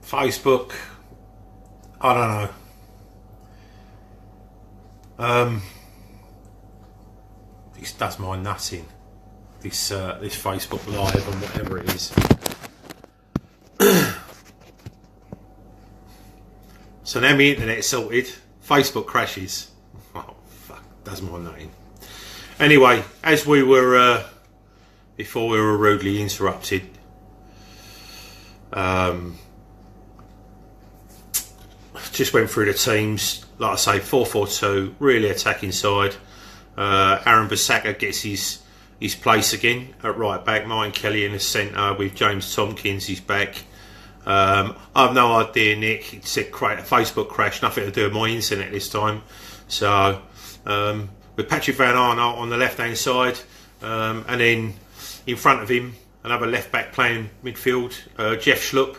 Facebook, I don't know. This does my nutting. This Facebook Live and whatever it is. So now my internet's sorted. Facebook crashes. Oh fuck, does my nutting. Anyway, as we were before we were rudely interrupted. Just went through the teams. Like I say, 4-4-2, really attacking side. Aaron Bissaka gets his place again at right back. Martin Kelly in the centre with James Tompkins. He's back. I have no idea, Nick. It said create a Facebook crash. Nothing to do with my internet this time. So with Patrick Van Arnold on the left hand side, and then in front of him another left back playing midfield, Jeff Schlupp,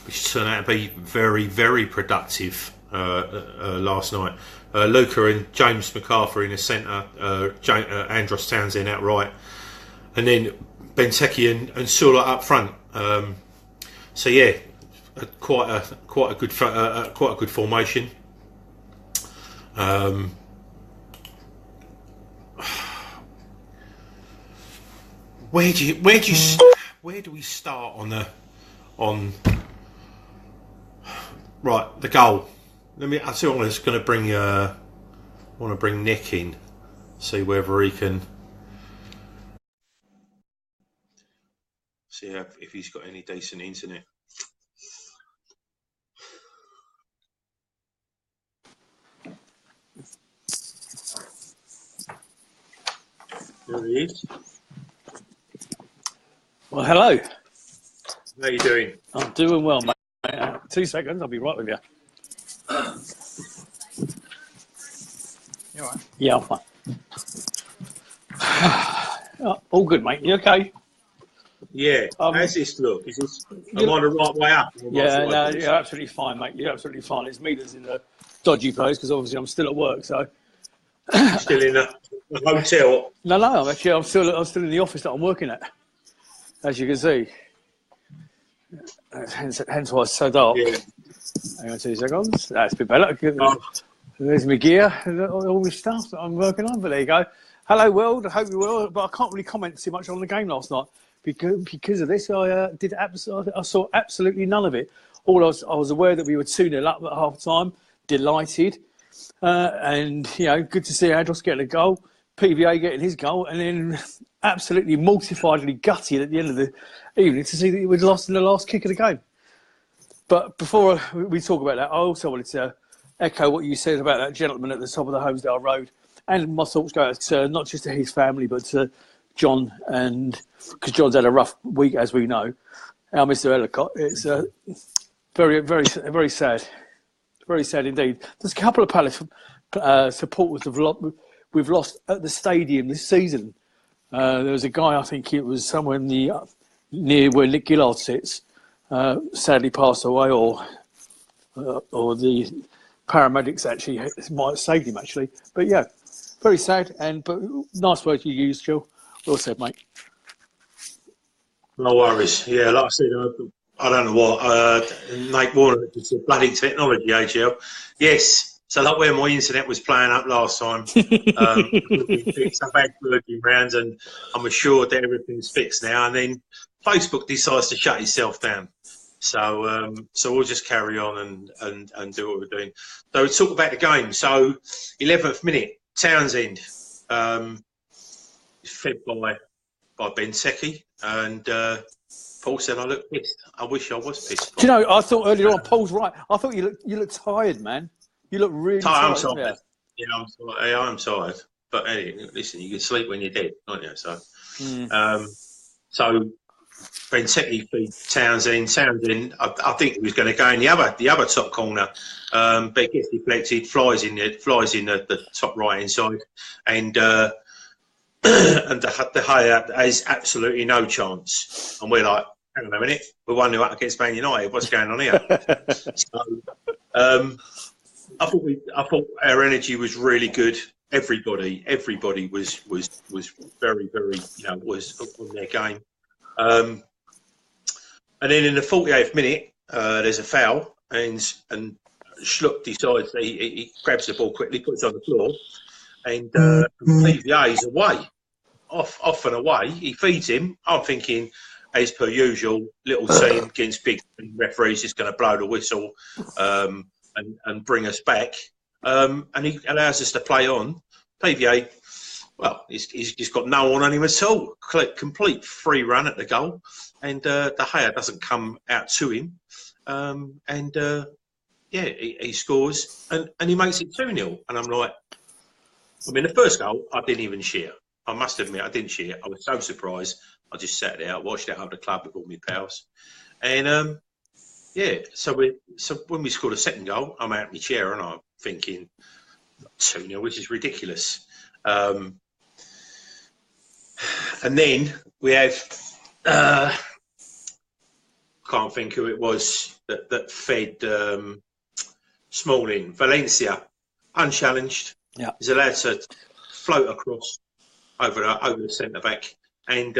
which turned out to be very, very productive last night. Luca and James McArthur in the centre, Andros Townsend out right, and then Benteke and Sula up front. So yeah, quite a good formation. Where do we start on right, the goal? I see. I'm just going to bring Nick in, see whether he can see if he's got any decent internet. There he is. Well, hello. How you doing? I'm doing well, mate. 2 seconds, I'll be right with you. You all right? Yeah, I'm fine. All good, mate. You okay? Yeah. How's this look? Am I the right way up? Yeah, no, you're absolutely fine, mate. You're absolutely fine. It's me that's in a dodgy place because obviously I'm still at work, so. Still in a hotel? No, I'm still in the office that I'm working at, as you can see. Hence why it's so dark. Yeah. Hang on 2 seconds. That's a bit better. There's my gear and all this stuff that I'm working on. But there you go. Hello, world. I hope you're well. But I can't really comment too much on the game last night because of this. I saw absolutely none of it. I was aware that we were 2-0 up at half time. Delighted. And, good to see Andros getting a goal. PVA getting his goal. And then absolutely mortifiedly gutted at the end of the evening to see that we'd lost in the last kick of the game. But before we talk about that, I also wanted to echo what you said about that gentleman at the top of the Homesdale Road, and my thoughts go out to not just to his family but to John, and because John's had a rough week, as we know. Our Mr. Ellicott, it's very, very, very sad indeed. There's a couple of Palace supporters we've lost at the stadium this season. There was a guy, I think it was somewhere near where Nick Gillard sits, sadly passed away, or the paramedics actually might have saved him actually. But yeah, very sad, but nice word you used, Jill. Well said, mate. No worries. Yeah, like I said, I don't know what. Nate Warner, it's a bloody technology, AGL. Yes. So like where my internet was playing up last time, I've had working rounds, and I'm assured that everything's fixed now. And then Facebook decides to shut itself down. So we'll just carry on and do what we're doing. So we'll talk about the game. So 11th minute, Townsend, fed by Benteke, and Paul said I look pissed. I wish I was pissed. Do you know? I thought earlier on, Paul's right. I thought you look tired, man. You look really tired. I'm tired. Yeah, I'm tired. But anyway, listen, you can sleep when you're dead, can't you? So, so Benteke feeds Townsend. I think he was going to go in the other top corner, but it gets deflected, flies in the top right hand side, and De Gea has absolutely no chance. And we're like, hang on a minute, we're 1-0 up against Man United. What's going on here? So, I thought our energy was really good. Everybody was very, very, was on their game. And then in the 48th minute, there's a foul, and Schlupp decides he grabs the ball quickly, puts it on the floor, and PVA's away, off and away. He feeds him. I'm thinking, as per usual, little team against big referees is going to blow the whistle and bring us back. And he allows us to play on. PVA, well, he's just got no one on him at all. Complete free run at the goal. And De Gea doesn't come out to him. He scores and he makes it 2-0. And I'm like, the first goal, I didn't even cheer. I must admit, I didn't cheer. I was so surprised. I just sat there, watched it at the club with all my pals. And, so when we scored a second goal, I'm out in my chair and I'm thinking, 2-0, which is ridiculous. And then we have... can't think who it was that fed Smalling. Valencia, unchallenged. Yeah. He's allowed to float across over the centre back. And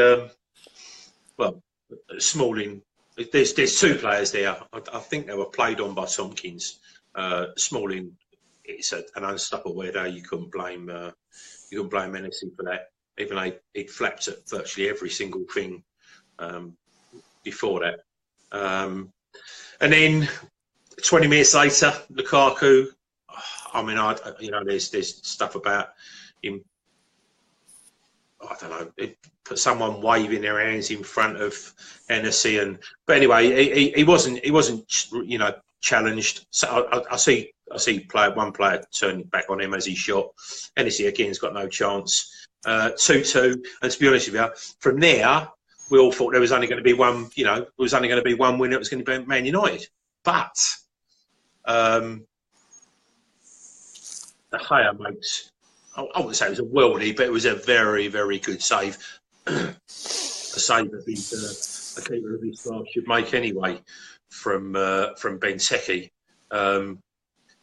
Smalling. There's two players there. I think they were played on by Tompkins. Smalling, it's an unstoppable weirdo. You couldn't blame Hennessy for that. Even though he'd flapped at virtually every single thing before that. And then 20 minutes later, Lukaku. There's stuff about him. I don't know. Put someone waving their hands in front of Hennessy, but anyway, he wasn't challenged. So I see one player turning back on him as he shot. Hennessy again's got no chance. 2-2, and to be honest with you, from there. We all thought there was only going to be one, there was only going to be one winner. It was going to be Man United. But De Gea makes, I wouldn't say it was a worldie, but it was a very, very good save. A save that a keeper of his class should make anyway from Benteke. At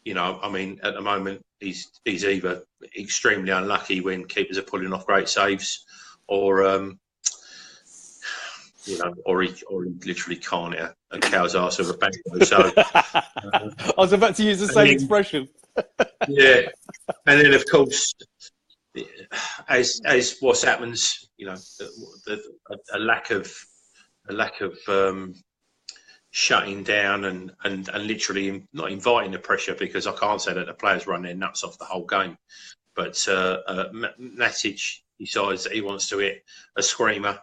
the moment, he's either extremely unlucky when keepers are pulling off great saves or or he literally can't hit a cow's arse with a banjo. So I was about to use the same expression. Yeah, and then of course, as what happens, a lack of shutting down and literally not inviting the pressure, because I can't say that the players run their nuts off the whole game, but Matic decides that he wants to hit a screamer.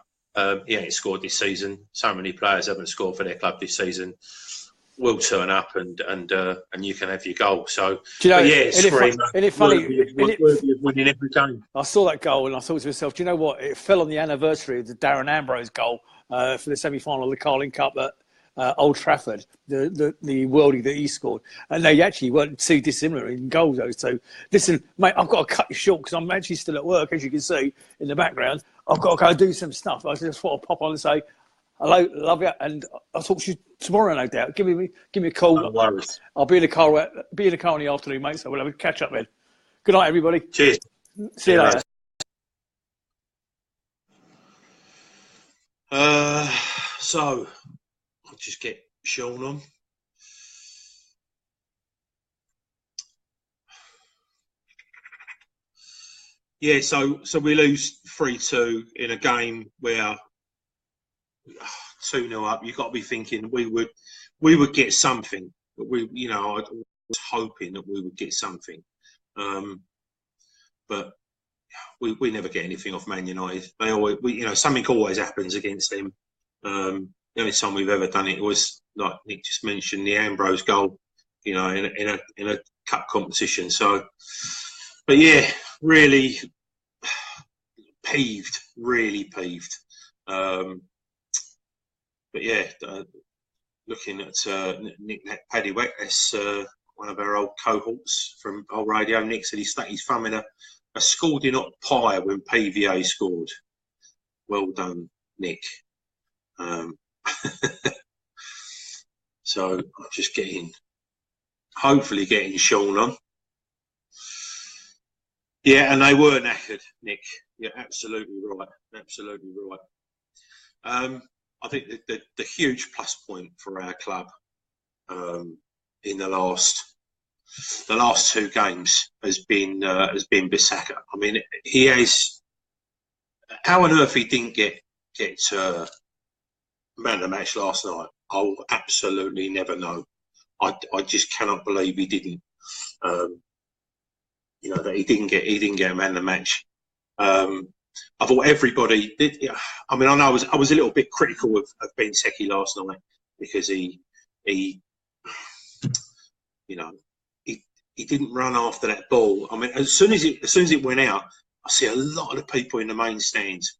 He ain't scored this season. So many players haven't scored for their club this season. Will turn up and you can have your goal. So, screamer. Isn't it funny? Worthy of winning every game. I saw that goal and I thought to myself, do you know what? It fell on the anniversary of the Darren Ambrose goal for the semi-final of the Carling Cup at Old Trafford, the worldie that he scored. And they actually weren't too dissimilar in goals, those two. Listen, mate, I've got to cut you short because I'm actually still at work, as you can see in the background. I've got to go do some stuff. I just thought I'd pop on and say, hello, love you, and I'll talk to you tomorrow, no doubt. Give me a call. No worries. I'll be in the car in the afternoon, mate, so we'll have a catch up then. Good night, everybody. Cheers. See you later. So I'll just get Sean on. Yeah, so we lose 3-2 in a game where 2-0 up. You've got to be thinking we would get something, but I was hoping that we would get something, but we never get anything off Man United. They always, something always happens against them. The only time we've ever done it was, like Nick just mentioned, the Ambrose goal, in a cup competition. So, but yeah, really peeved. But yeah, looking at Nick Paddywack, that's one of our old cohorts from old radio. Nick said he stuck his thumb in a scalding hot pie when PVA scored. Well done, Nick. So I'm just hopefully getting Sean on. Yeah, and they were knackered, Nick. You're absolutely right. I I think the huge plus point for our club in the last 2 games has been Bissaka. I mean, he has. How on earth he didn't get man of the match last night? I'll absolutely never know. I just cannot believe he didn't. That he didn't get a man of the match. I thought everybody did. I mean, I know I was a little bit critical of Benteke last night because he didn't run after that ball. I mean, as soon as it went out, I see a lot of the people in the main stands,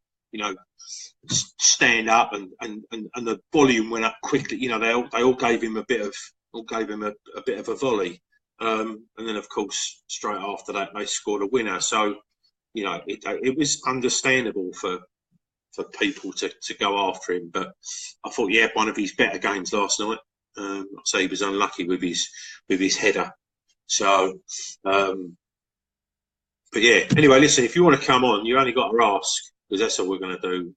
stand up, and the volume went up quickly. They all gave him a bit of a volley, and then of course straight after that they scored a winner. So it was understandable for people to go after him. But I thought he had one of his better games last night. I'd say he was unlucky with his header. So, but yeah. Anyway, listen, if you want to come on, you only got to ask, because that's all we're going to do.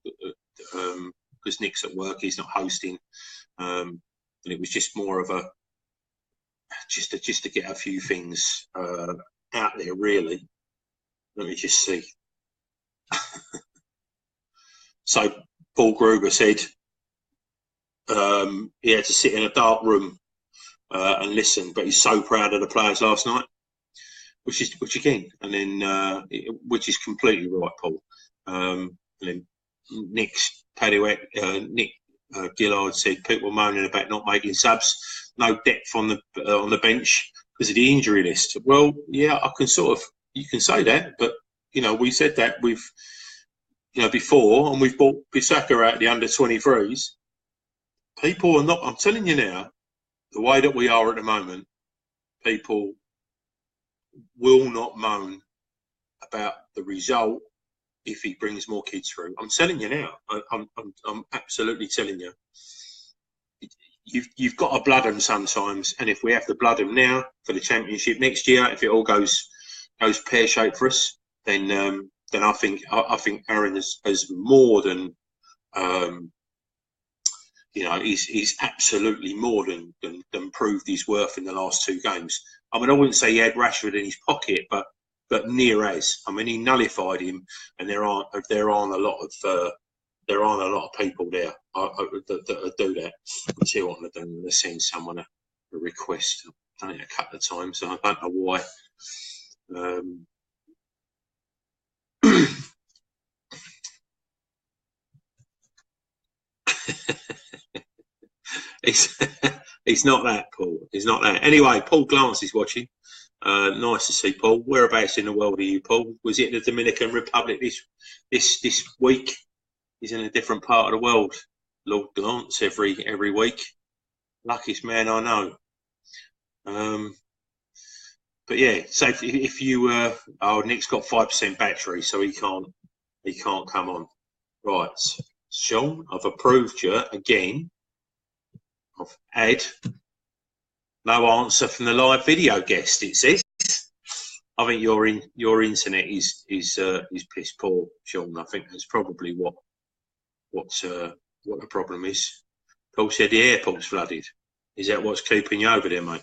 Because Nick's at work, he's not hosting, and it was just more of a just to get a few things out there, really. Let me just see. So Paul Gruber said he had to sit in a dark room and listen, but he's so proud of the players last night, which again, and then which is completely right, Paul. And then Nick Gillard said people moaning about not making subs, no depth on the bench because of the injury list. Well, yeah, you can say that, but we said that before, and we've bought Bissaka out the under 23s. People are not. I'm telling you now, the way that we are at the moment, people will not moan about the result if he brings more kids through. I'm telling you now. I'm absolutely telling you. You've got to blood them sometimes, and if we have to blood them now for the championship next year, if it all goes pear shaped for us, then I think Aaron has more than he's absolutely more than proved his worth in the last 2 games. I mean, I wouldn't say he had Rashford in his pocket, but near as. I mean, he nullified him, and there aren't a lot of people there that do that. I'll tell you what I'm going to do. I'm going to send someone a request. I've done it a couple of times, so I don't know why. He's not that, Paul. He's not that. Anyway, Paul Glance is watching. Nice to see Paul. Whereabouts in the world are you, Paul? Was it the Dominican Republic this week? He's in a different part of the world. Lord Glance every week. Luckiest man I know. But yeah, so if you Nick's got 5% battery, so he can't come on. Right, Sean, I've approved you again. I've had no answer from the live video guest. It says. I think your internet is piss poor, Sean. I think that's probably what the problem is. Paul said the airport's flooded. Is that what's keeping you over there, mate?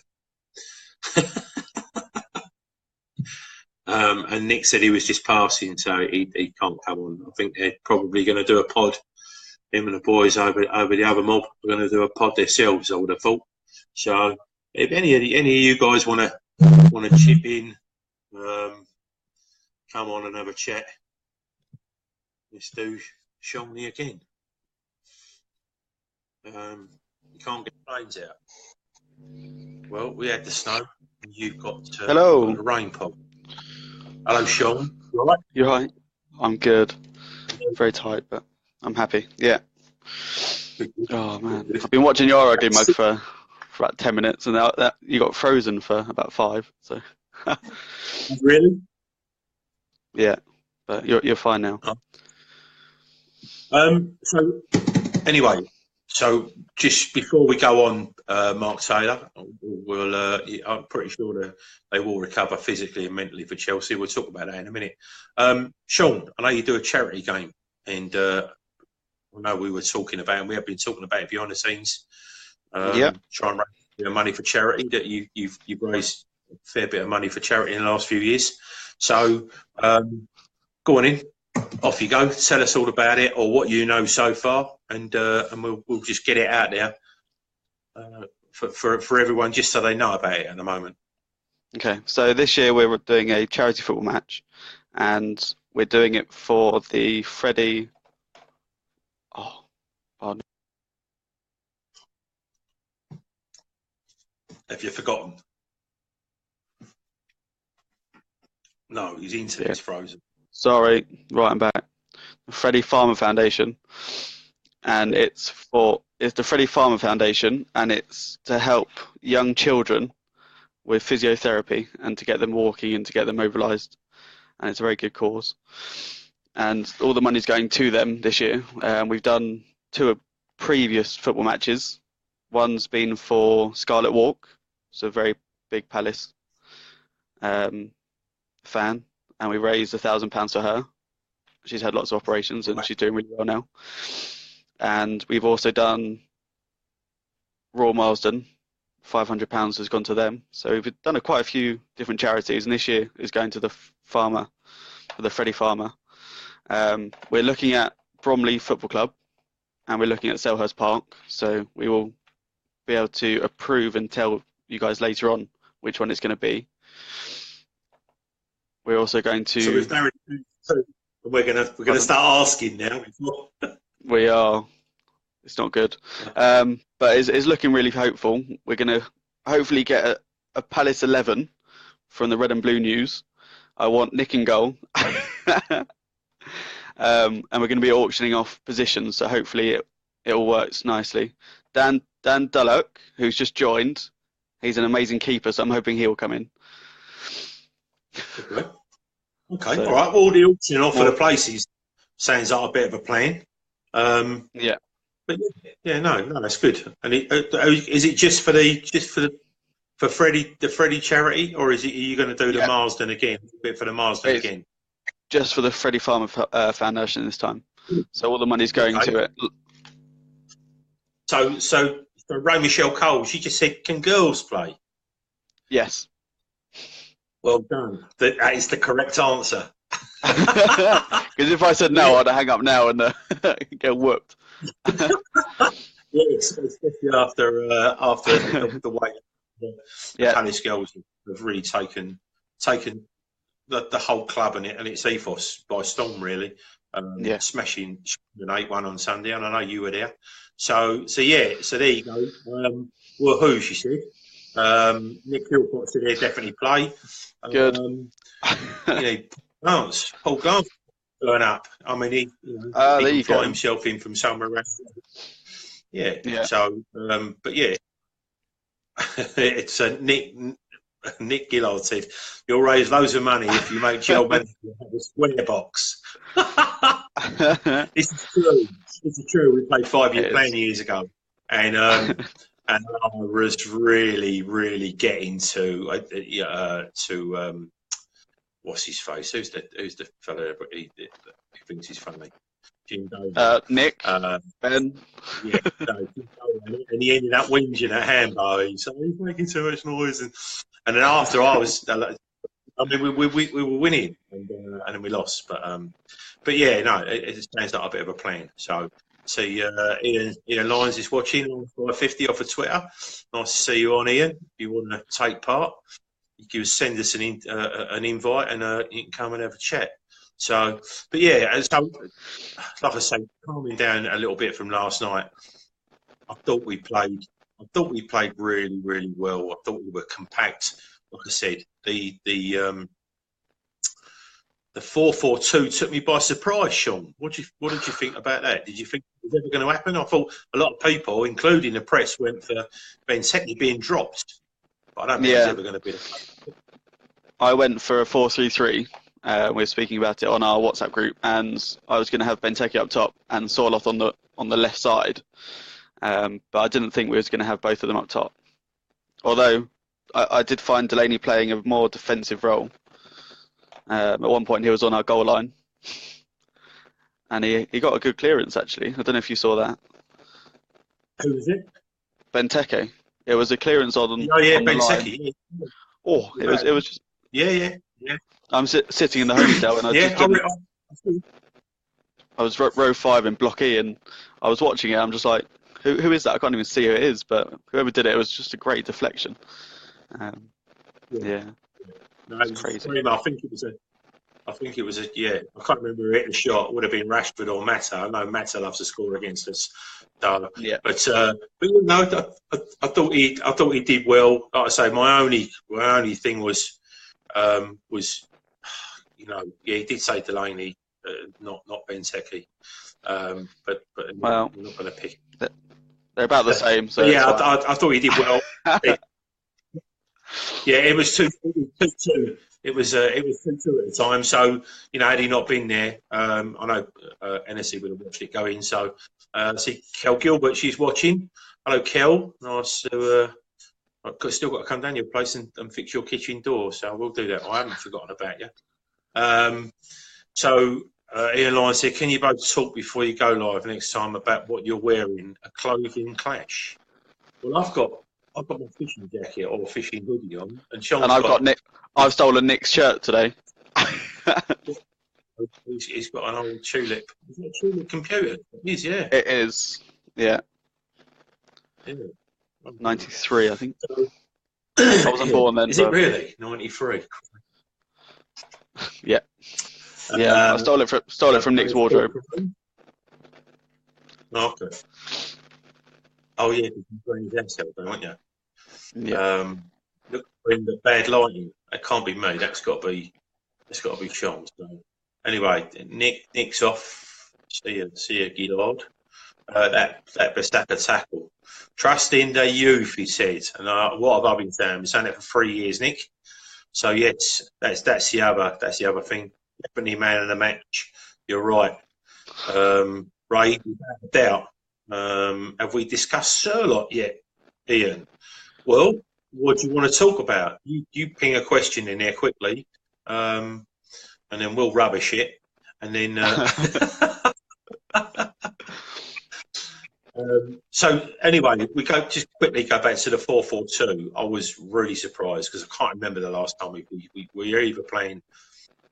And Nick said he was just passing, so he can't come on. I think they're probably going to do a pod. Him and the boys over the other mob are going to do a pod themselves, I would have thought. So if any of you guys want to chip in, come on and have a chat. Let's do Shawnee again. You can't get planes out. Well, we had the snow. You've got Hello. The rain, Paul. Hello, Sean. You all right? You're right. I'm good. Very tight, but I'm happy. Yeah. Oh man, I've been watching your ugly mug for about 10 minutes, and that you got frozen for about 5. So. Really? Yeah, but you're fine now. So anyway, so just before we go on, Mark Taylor, I'm pretty sure they will recover physically and mentally for Chelsea. We'll talk about that in a minute. Sean, I know you do a charity game, and I know we were talking about, and we have been talking about it behind the scenes. Yeah. Try and raise money for charity. That you've raised a fair bit of money for charity in the last few years. So go on in, off you go. Tell us all about it, or what you know so far, and we'll just get it out there for everyone, just so they know about it at the moment. Okay, so this year we're doing a charity football match, and we're doing it for the Freddie. Oh, pardon. Have you forgotten? No, his internet's frozen. Sorry, right, I'm back. The Freddie Farmer Foundation, and it's the Freddie Farmer Foundation, and it's to help young children with physiotherapy and to get them walking and to get them mobilised, and it's a very good cause. And all the money's going to them this year. We've done 2 previous football matches. One's been for Scarlet Walk, so a very big Palace fan, and we raised £1,000 for her. She's had lots of operations and she's doing really well now. And we've also done Royal Marsden. £500 has gone to them. So we've done quite a few different charities, and this year is going to the farmer, for the Freddie Farmer. We're looking at Bromley Football Club, and we're looking at Selhurst Park. So we will be able to approve and tell you guys later on which one it's going to be. We're also going to. So we've narrowed it down. We're gonna start asking now. We are. It's not good, but it's looking really hopeful. We're going to hopefully get a Palace 11 from the Red and Blue News. I want Nick in goal, and we're going to be auctioning off positions. So hopefully it all works nicely. Dan Dullock, who's just joined, he's an amazing keeper, so I'm hoping he will come in. Okay. So, all right. Well, the auctioning off for the places sounds like a bit of a plan. Yeah. But no, that's good. And is it just for Freddie, the Freddie charity, or are you going to do the Marsden again? A bit for the Marsden again? Just for the Freddie Farmer Foundation this time. So all the money's going to it. So Ray Michelle Cole, she just said, "Can girls play?" Yes. Well done. That is the correct answer. Because if I said no, I'd hang up now and get whooped. Yes, especially after the way the Palace girls have really taken the whole club and its ethos by storm, really. Smashing an 8-1 on Sunday, and I know you were there. So there you go. Woohoo, she said. Nick Philpott said he'd definitely play. Good. Paul Glance going up. I mean, he can fly himself in from somewhere else. Yeah. So, but yeah, it's Nick Gillard said, "You'll raise loads of money if you make Joel Mann have a square box." This is true. This is true. We played 5-year plan years ago, and I was really, really getting to what's his face? Who's the fellow he thinks he's funny? Jim Dolan. Nick. Ben. Yeah, and he ended up whinging at Hambo. So he's making too much noise, and then after I mean, we were winning, and then we lost. But yeah, no, it sounds like a bit of a plan. So see, Ian Lyons is watching on 550 off of Twitter. Nice to see you on, Ian. If you want to take part, you can send us an invite, and you can come and have a chat. So, but yeah, so like I say, calming down a little bit from last night. I thought we played really, really well. I thought we were compact. Like I said, the 4-4-2 took me by surprise, Sean. What did you think about that? Did you think it was ever going to happen? I thought a lot of people, including the press, went for Benteke being dropped. But I don't think it was ever going to be the case. I went for a 4-3-3. We were speaking about it on our WhatsApp group, and I was going to have Benteke up top and Sorloth on the left side. But I didn't think we was going to have both of them up top. Although I did find Delaney playing a more defensive role. At one point, he was on our goal line. and he got a good clearance actually. I don't know if you saw that. Who was it? Benteke. It was a clearance on Oh yeah, on the line. Benteke. Oh, it was just. Yeah. I'm sitting in the hostel and I just didn't. I was row 5 in Block E and I was watching it. I'm just like, who is that? I can't even see who it is, but whoever did it, it was just a great deflection. Yeah. No, it was crazy. I think it was a yeah. I can't remember who hit the shot. It would have been Rashford or Mata. I know Mata loves to score against us. So, Yeah. but you know, I thought he did well. Like I say, my only thing was you know, yeah, he did say Delaney, not Benteke. But Well, we're not going to pick. They're about the same. So yeah, I thought he did well. Yeah, it was 2-2. It was 2-2 at the time. So you know, had he not been there, I know NSC would have watched it go in. So see, Kel Gilbert, she's watching. Hello, Kel. Nice to. I've still got to come down your place and fix your kitchen door. So we'll do that. I haven't forgotten about you. So Ian Lyon said, "Can you both talk before you go live next time about what you're wearing? A clothing clash." Well, I've got my fishing jacket or fishing hoodie on, and Sean's and I've stolen Nick's shirt today. He's got an old tulip. Is it a tulip computer? It is, yeah. It is, yeah. 93, I think. I wasn't born then. Is it really 93? Yeah. Yeah, I stole it from Nick's wardrobe. Okay. Oh yeah, you're wearing his ass out, aren't you? Yeah. Look, in the bad lighting. That can't be me. That's got to be Sean. So anyway, Nick's off. See you, Gillard. That Bestaka tackle. Trust in the youth, he said. And what have I been saying? I've been saying it for 3 years, Nick. So yes, that's the other thing. Definitely man of the match. You're right. Ray, without a doubt. Have we discussed Sherlock yet, Ian? Well, what do you want to talk about? You ping a question in there quickly, and then we'll rubbish it, and then. So anyway, we just quickly go back to the 4-4-2. I was really surprised because I can't remember the last time we were either playing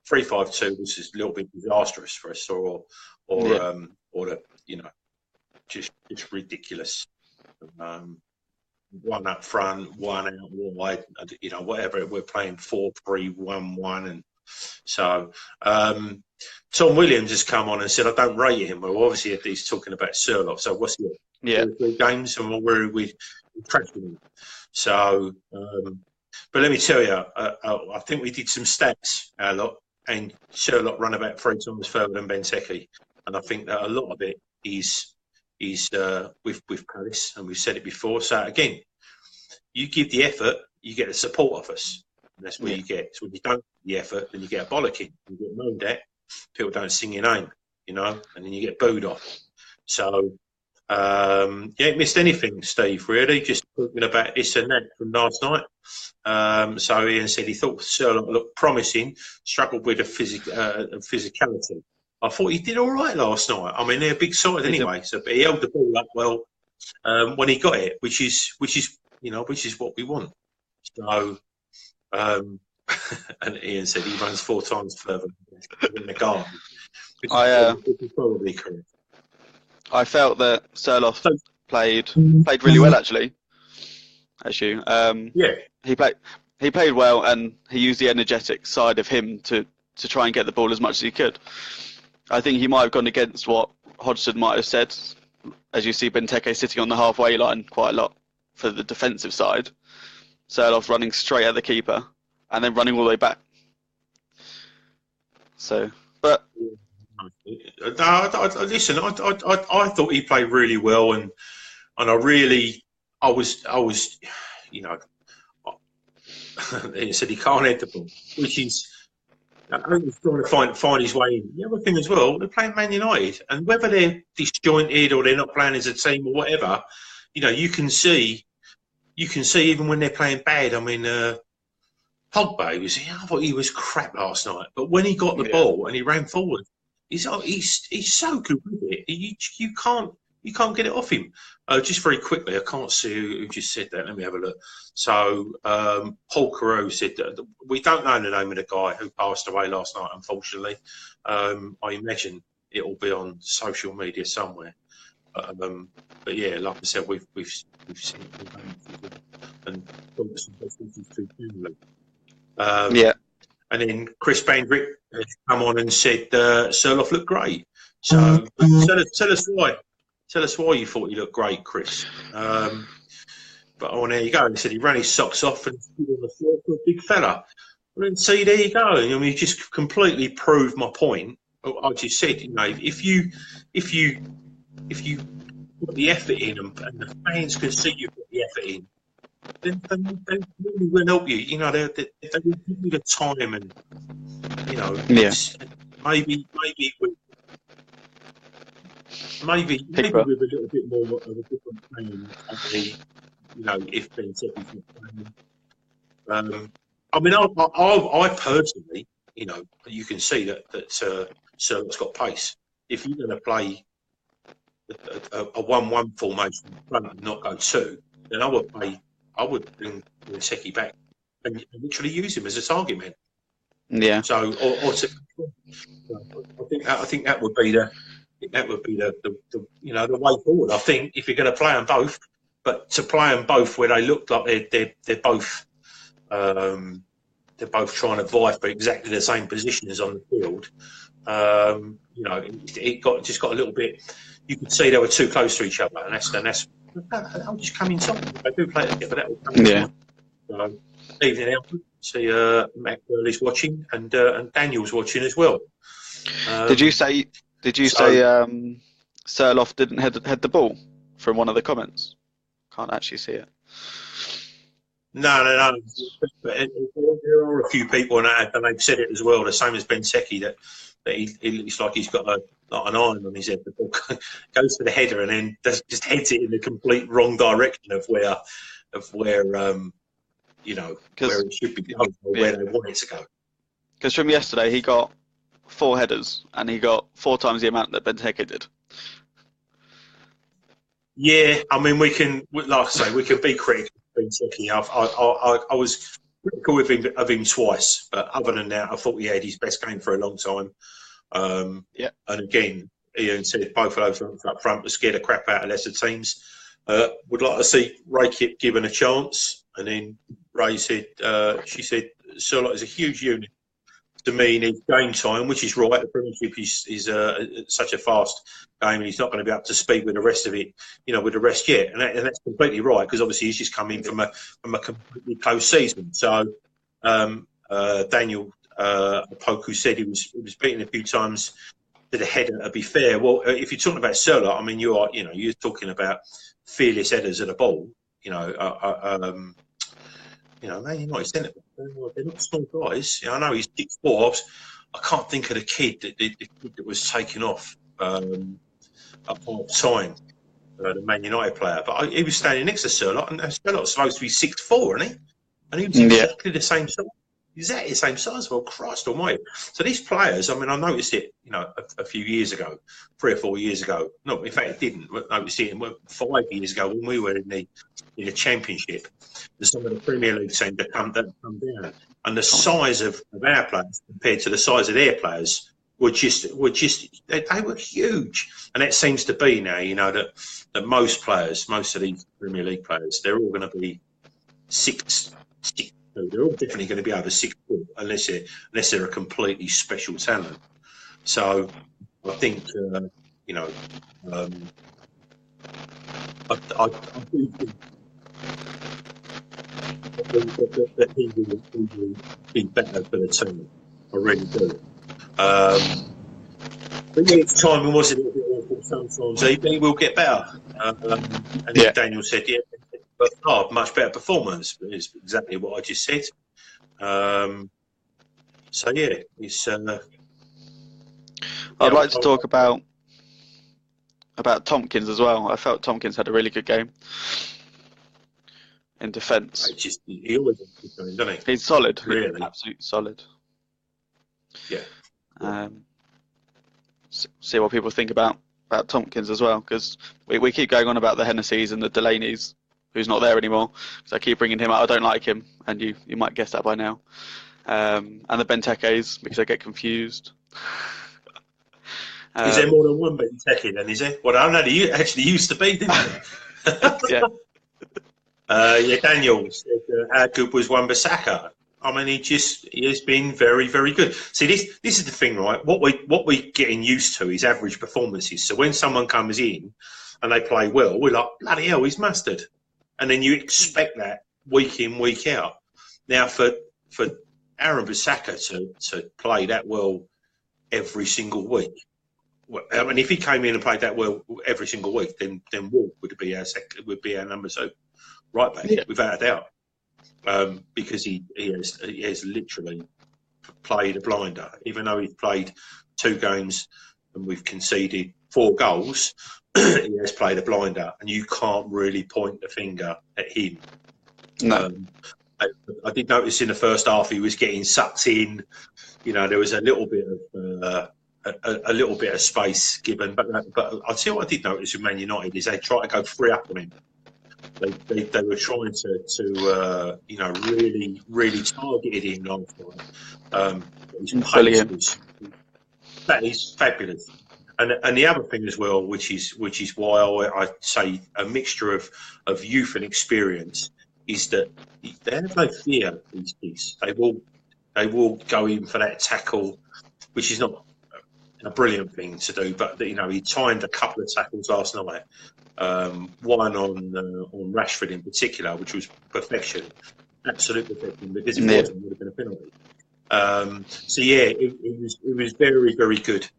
3-5-2, which is a little bit disastrous for us, or the just ridiculous. One up front, one out wide. Whatever we're playing 4-3-1-1, and so Tom Williams has come on and said, "I don't rate him." Well, obviously he's talking about Sherlock. So what's he? Yeah, 3 games, and where are we trashing him? So, but let me tell you, I think we did some stats, a lot, and Sherlock run about 3 times further than Benteke, and I think that a lot of it is with Palace, and we've said it before. So again, you give the effort, you get the support of us, and that's what you get. So when you don't give the effort, then you get a bollocking, you get moaned at, people don't sing your name, and then you get booed off. So you ain't missed anything, Steve, really, just talking about this and that from last night. So Ian said he thought Sherlock looked promising, struggled with the physicality. I thought he did all right last night. I mean, they're a big side anyway, so but he held the ball up well when he got it, which is what we want. So, and Ian said he runs 4 times further in the garden, which is probably correct. I felt that Sherlock played really well actually. He played well, and he used the energetic side of him to try and get the ball as much as he could. I think he might have gone against what Hodgson might have said, as you see Benteke sitting on the halfway line quite a lot for the defensive side. Sherlock's running straight at the keeper and then running all the way back. So, but listen, I thought he played really well, and I was, he said he can't head the ball, which is. I think he's trying to find his way in. The other thing as well, they're playing Man United, and whether they're disjointed or they're not playing as a team or whatever, you can see even when they're playing bad. I mean, Pogba I thought he was crap last night, but when he got the ball and he ran forward, he's so good with it. You can't get it off him. Just very quickly, I can't see who just said that. Let me have a look. So Paul Carew said that we don't know the name of the guy who passed away last night. Unfortunately, I imagine it will be on social media somewhere. But yeah, like I said, we've seen and Yeah. and then Chris Bandrick has come on and said Surloff looked great. So tell us why. Tell us why you thought he looked great, Chris. But there you go. He said he ran his socks off and stood on the floor for a big fella. Well, then see, there you go. I mean, you just completely proved my point. I just said, if you put the effort in and the fans can see you put the effort in, then they really will help you. They will give you the time and maybe with a little bit more of a different plan. If Ben Secchi's not playing. I mean, I personally, you can see that Surlock's got pace. If you're going to play a 1-1 formation and not go 2, then I would bring Secchi back and literally use him as a target man. Yeah. So, I think that would be the way forward. I think if you're going to play them both, but to play them both where they look like they're both trying to vie for exactly the same positions on the field. It got a little bit. You could see they were too close to each other, and that'll just come inside. They do play together, that will come inside. So, evening, Alfred. See, Matt Burley's watching, and Daniel's watching as well. Did you say Surloff didn't head the ball from one of the comments? Can't actually see it. No. But there are a few people, and they've said it as well. The same as Ben Secchi, that he looks like he's got an iron on his head. The ball goes for the header and then just heads it in the complete wrong direction of where it should be going, or where they want it to go. Because from yesterday, he got 4 headers and he got 4 times the amount that Ben Secchi did. Yeah, I mean, we can be critical of Ben Secchi. I was critical of him twice, but other than that, I thought he had his best game for a long time. And again, Ian said both of those up front were scared the crap out of lesser teams. Would like to see Ray Kip given a chance. And then Ray said, she said, Surlock is a huge unit. To me, he needs game time, which is right. The Premiership is such a fast game, and he's not going to be up to speed with the rest of it, with the rest yet. And that's completely right, because obviously he's just come in from a completely close season. So Daniel Poku said he was beaten a few times to the header. To be fair, well, if you're talking about Surlock, I mean, you're talking about fearless headers at the ball. Man United centre, they're not small guys. I know he's 6'4". I can't think of the kid that was taken off at half time, the Man United player. But he was standing next to Surlock, and Surlock's supposed to be 6'4", isn't he? And he was exactly the same size. Exactly the same size. Well, Christ almighty. So these players, I mean, I noticed it, a few years ago, 3 or 4 years ago. No, in fact, I didn't. I noticed it 5 years ago when we were in the Championship. Some of the Premier League teams that come down, and the size of our players compared to the size of their players were just they were huge. And that seems to be now, that most of these Premier League players, they're all going to be 6'2". They're all definitely going to be over 6 foot, unless they're a completely special talent. So I think I do think that he will be better for the team. I really do. But yeah, it's timing was a little bit awful sometimes. He will get better. And Daniel said, but much better performance. Is exactly what I just said. So yeah, it's. I'd like to talk about Tompkins as well. I felt Tompkins had a really good game in defence. He always has a good game, doesn't he? He's solid, really, absolutely solid. Yeah. see what people think about Tompkins as well, because we keep going on about the Hennessy's and the Delaney's, who's not there anymore. So I keep bringing him out. I don't like him, and you might guess that by now. And the Benteke's, because I get confused. Is there more than one Benteke then, is there? Well, I don't know, there actually used to be, didn't there? Yeah. Daniel said, how good was Wan-Bissaka? I mean, he has been very, very good. See, this is the thing, right? What we're getting used to is average performances. So when someone comes in and they play well, we're like, bloody hell, he's mustard. And then you expect that week in, week out. Now, for Aaron Bissaka to play that well every single week, I mean, if he came in and played that well every single week, then Wolf would be our number two right back, without a doubt. Because he has literally played a blinder. Even though he's played 2 games and we've conceded 4 goals, he has played a blinder, and you can't really point the finger at him. No. I did notice in the first half he was getting sucked in. You know, there was a little bit of space given, but I'll tell you what I did notice with Man United is they tried to go 3 up on him. They were trying to really targeted him last night. His pace that is fabulous. And the other thing as well, which is why I say a mixture of youth and experience, is that they have no fear. These kids, they will go in for that tackle, which is not a brilliant thing to do. But he timed a couple of tackles last night. One on Rashford in particular, which was perfection, absolute perfection. Because if it wasn't, it would have been a penalty. It was very, very good.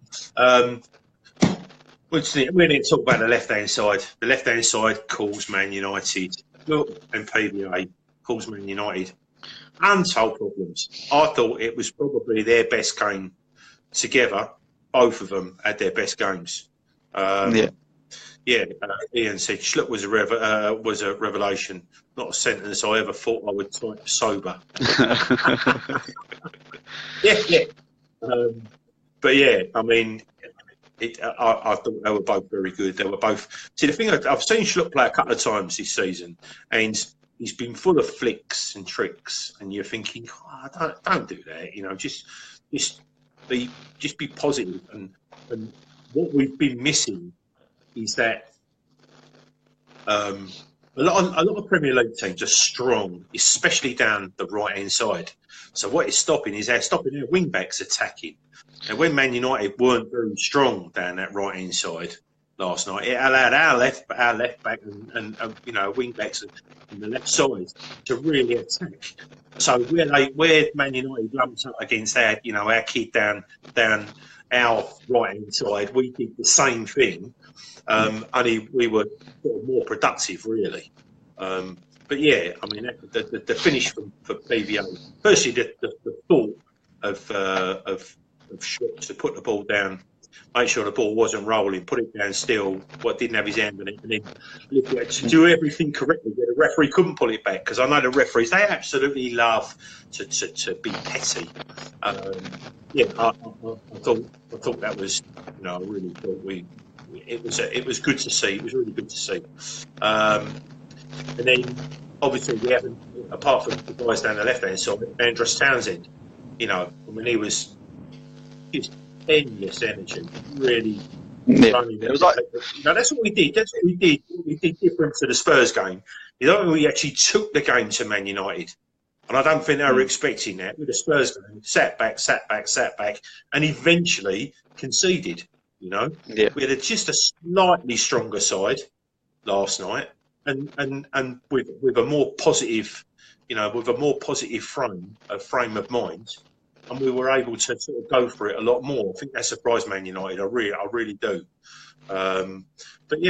We need to talk about the left-hand side. The left-hand side calls Man United, and PVA calls Man United untold problems. I thought it was probably their best game together. Both of them had their best games. Ian said Schlupp was a revelation, not a sentence I ever thought I would type sober. I mean, I thought they were both very good. They were both. See, the thing I've seen Schlupp play a couple of times this season, and he's been full of flicks and tricks, and you're thinking, don't do that. Just be positive. And what we've been missing is that a lot of Premier League teams are strong, especially down the right hand side. So what it's stopping is they're stopping their wing backs attacking. And when Man United weren't very strong down that right hand side last night, it allowed our left back and wing backs on the left side to really attack. So where Man United lumps up against our kid down our right hand side, we did the same thing. Only we were sort of more productive, really. But yeah, I mean, the finish for PVA. Firstly, the thought of Schlupp to put the ball down, make sure the ball wasn't rolling, put it down still, didn't have his hand on it, and then to do everything correctly. The referee couldn't pull it back, because I know the referees, they absolutely love to be petty. I thought that was, I really thought it was good to see. It was really good to see. And then obviously we haven't, apart from the guys down the left hand side, Andros Townsend. I mean, he was just endless energy, really running. It was like, that's what we did. That's what we did. What we did different to the Spurs game. We actually took the game to Man United, and I don't think they were expecting that. With the Spurs game, sat back, and eventually conceded. We had just a slightly stronger side last night, and with a more positive, frame of mind. And we were able to sort of go for it a lot more. I think that surprised Man United. I really do. I thought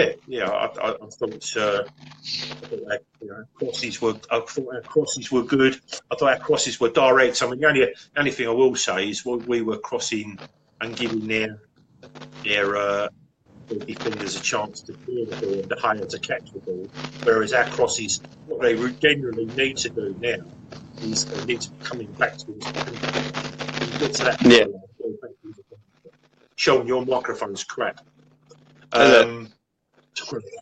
our crosses were good. I thought our crosses were direct. I mean, the only thing I will say is we were crossing and giving their defenders a chance to clear the ball and the higher to catch the ball. Whereas our crosses, what they generally need to do now is they need to be coming back to us. Get to that Sean, your microphone's crap. Is it?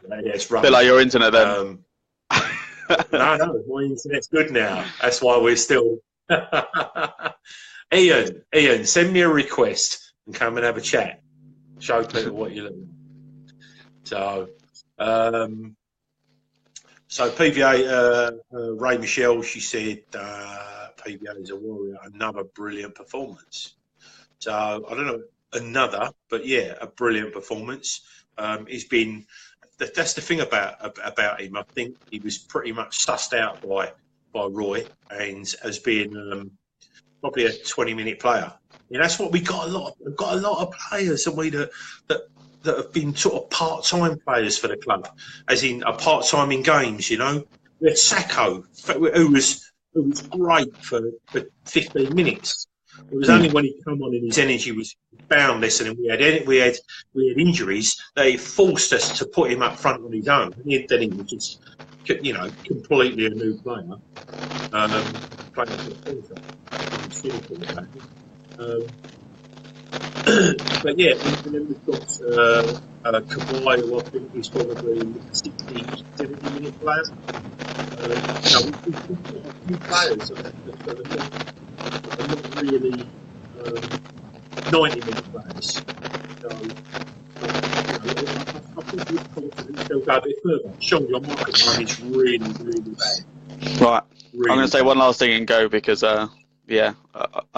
Yeah, it's A bit rubbish. like your internet then. No, my internet's good now. That's why we're still. Ian, send me a request and come and have a chat. Show people what you're looking at. So PVA, Ray Michelle, she said PVA is a warrior. Another brilliant performance. So I don't know another, but yeah, a brilliant performance. He's been. That's the thing about him. I think he was pretty much sussed out by Roy and as being probably a 20-minute player. Yeah, that's what we got. We've got a lot of players, and that have been sort of part-time players for the club, as in a part-time in games. You know, we had Sacco, who was great for 15 minutes. It was only when he come on and his energy was boundless, and we had injuries that he forced us to put him up front on his own. And then he was just, completely a new player. Playing for the but yeah, and then we've got Kawhi, who I think is probably a 60, 70-minute player. We've got a few players that are not really 90-minute players. So, I think we've confident still go a bit further. Sean, your microphone is really, really bad. Right. Really I'm going to say bad. one last thing and go because, I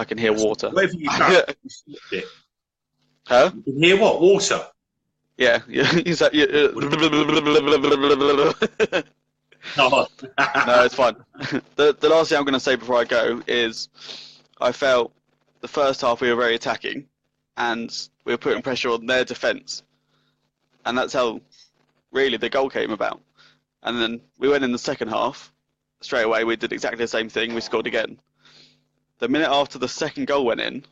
can hear water. Wherever you go, you stopped it. Huh? You can hear what? Water? Yeah. You said, No. No, it's fine. The last thing I'm going to say before I go is I felt the first half we were very attacking and we were putting pressure on their defence. And that's how really the goal came about. And then we went in the second half. Straight away, we did exactly the same thing. We scored again. The minute after the second goal went in,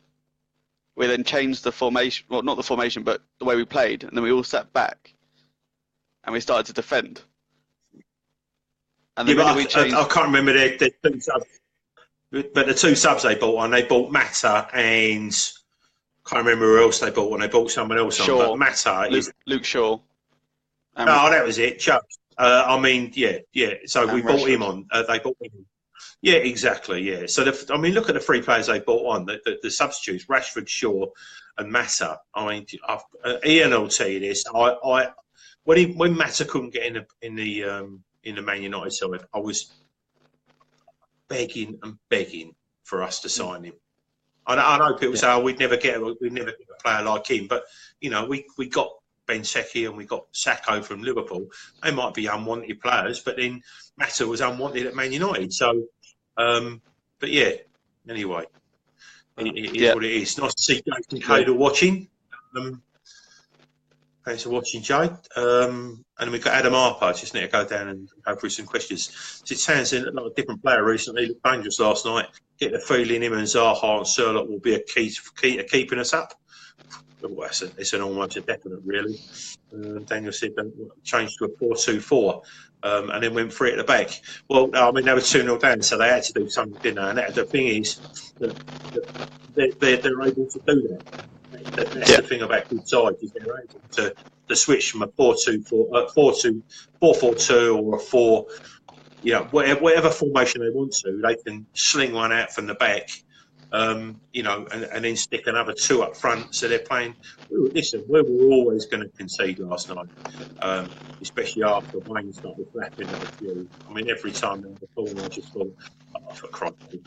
we then changed the formation. Well, not the formation, but the way we played. And then we all sat back and we started to defend. And the minute we changed... I can't remember their two subs. But the two subs they bought on, they bought Mata and... can't remember who else they bought when they bought someone else Shaw. on. But Mata is... Luke Shaw. that was it. Chuck. Yeah. So we bought him on. They bought him on. Yeah, exactly. Yeah. So look at the three players they bought on. The substitutes: Rashford, Shaw, and Mata. Ian will tell you this. When Mata couldn't get in the Man United side, I was begging for us to sign him. I know people say, we'd never get a player like him, but we got Benteke and we got Sacco from Liverpool. They might be unwanted players, but then Mata was unwanted at Man United. So, but yeah. Anyway, it is what it is. Nice to see Jason Cader watching. Thanks for watching, Jay. And then we've got Adam Harper. Just need to go down and go through some questions. It sounds like a different player recently. Looked dangerous last night. Get the feeling him and Zaha and Surlock will be a key to keeping us up. Well, it's almost a definite, really. Daniel said changed to a 4-2-4 and then went free at the back. Well, they were 2-0 down, so they had to do something, didn't they? And the thing is that they're able to do that. That's the thing about good sides, is they're able to switch from a 4-4-2 or a 4, whatever formation they want to, they can sling one out from the back. And then stick another two up front. So they're playing. Listen, we were always going to concede last night, especially after Wayne started flapping at a few. Every time they had the ball, I just thought, for Christ's sake,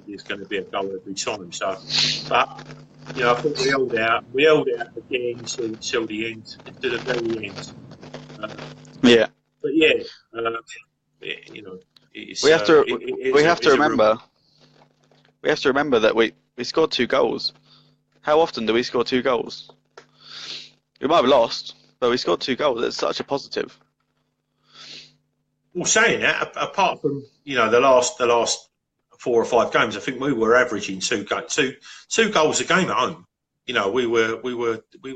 there's going to be a goal every time. So, but I thought we held out again till the end, to the very end. But yeah, it's, we have to remember. We have to remember that we scored 2 goals. How often do we score 2 goals? We might have lost, but we scored 2 goals. It's such a positive. Well, saying that, apart from the last 4 or 5 games, I think we were averaging 2 goals a game at home. We were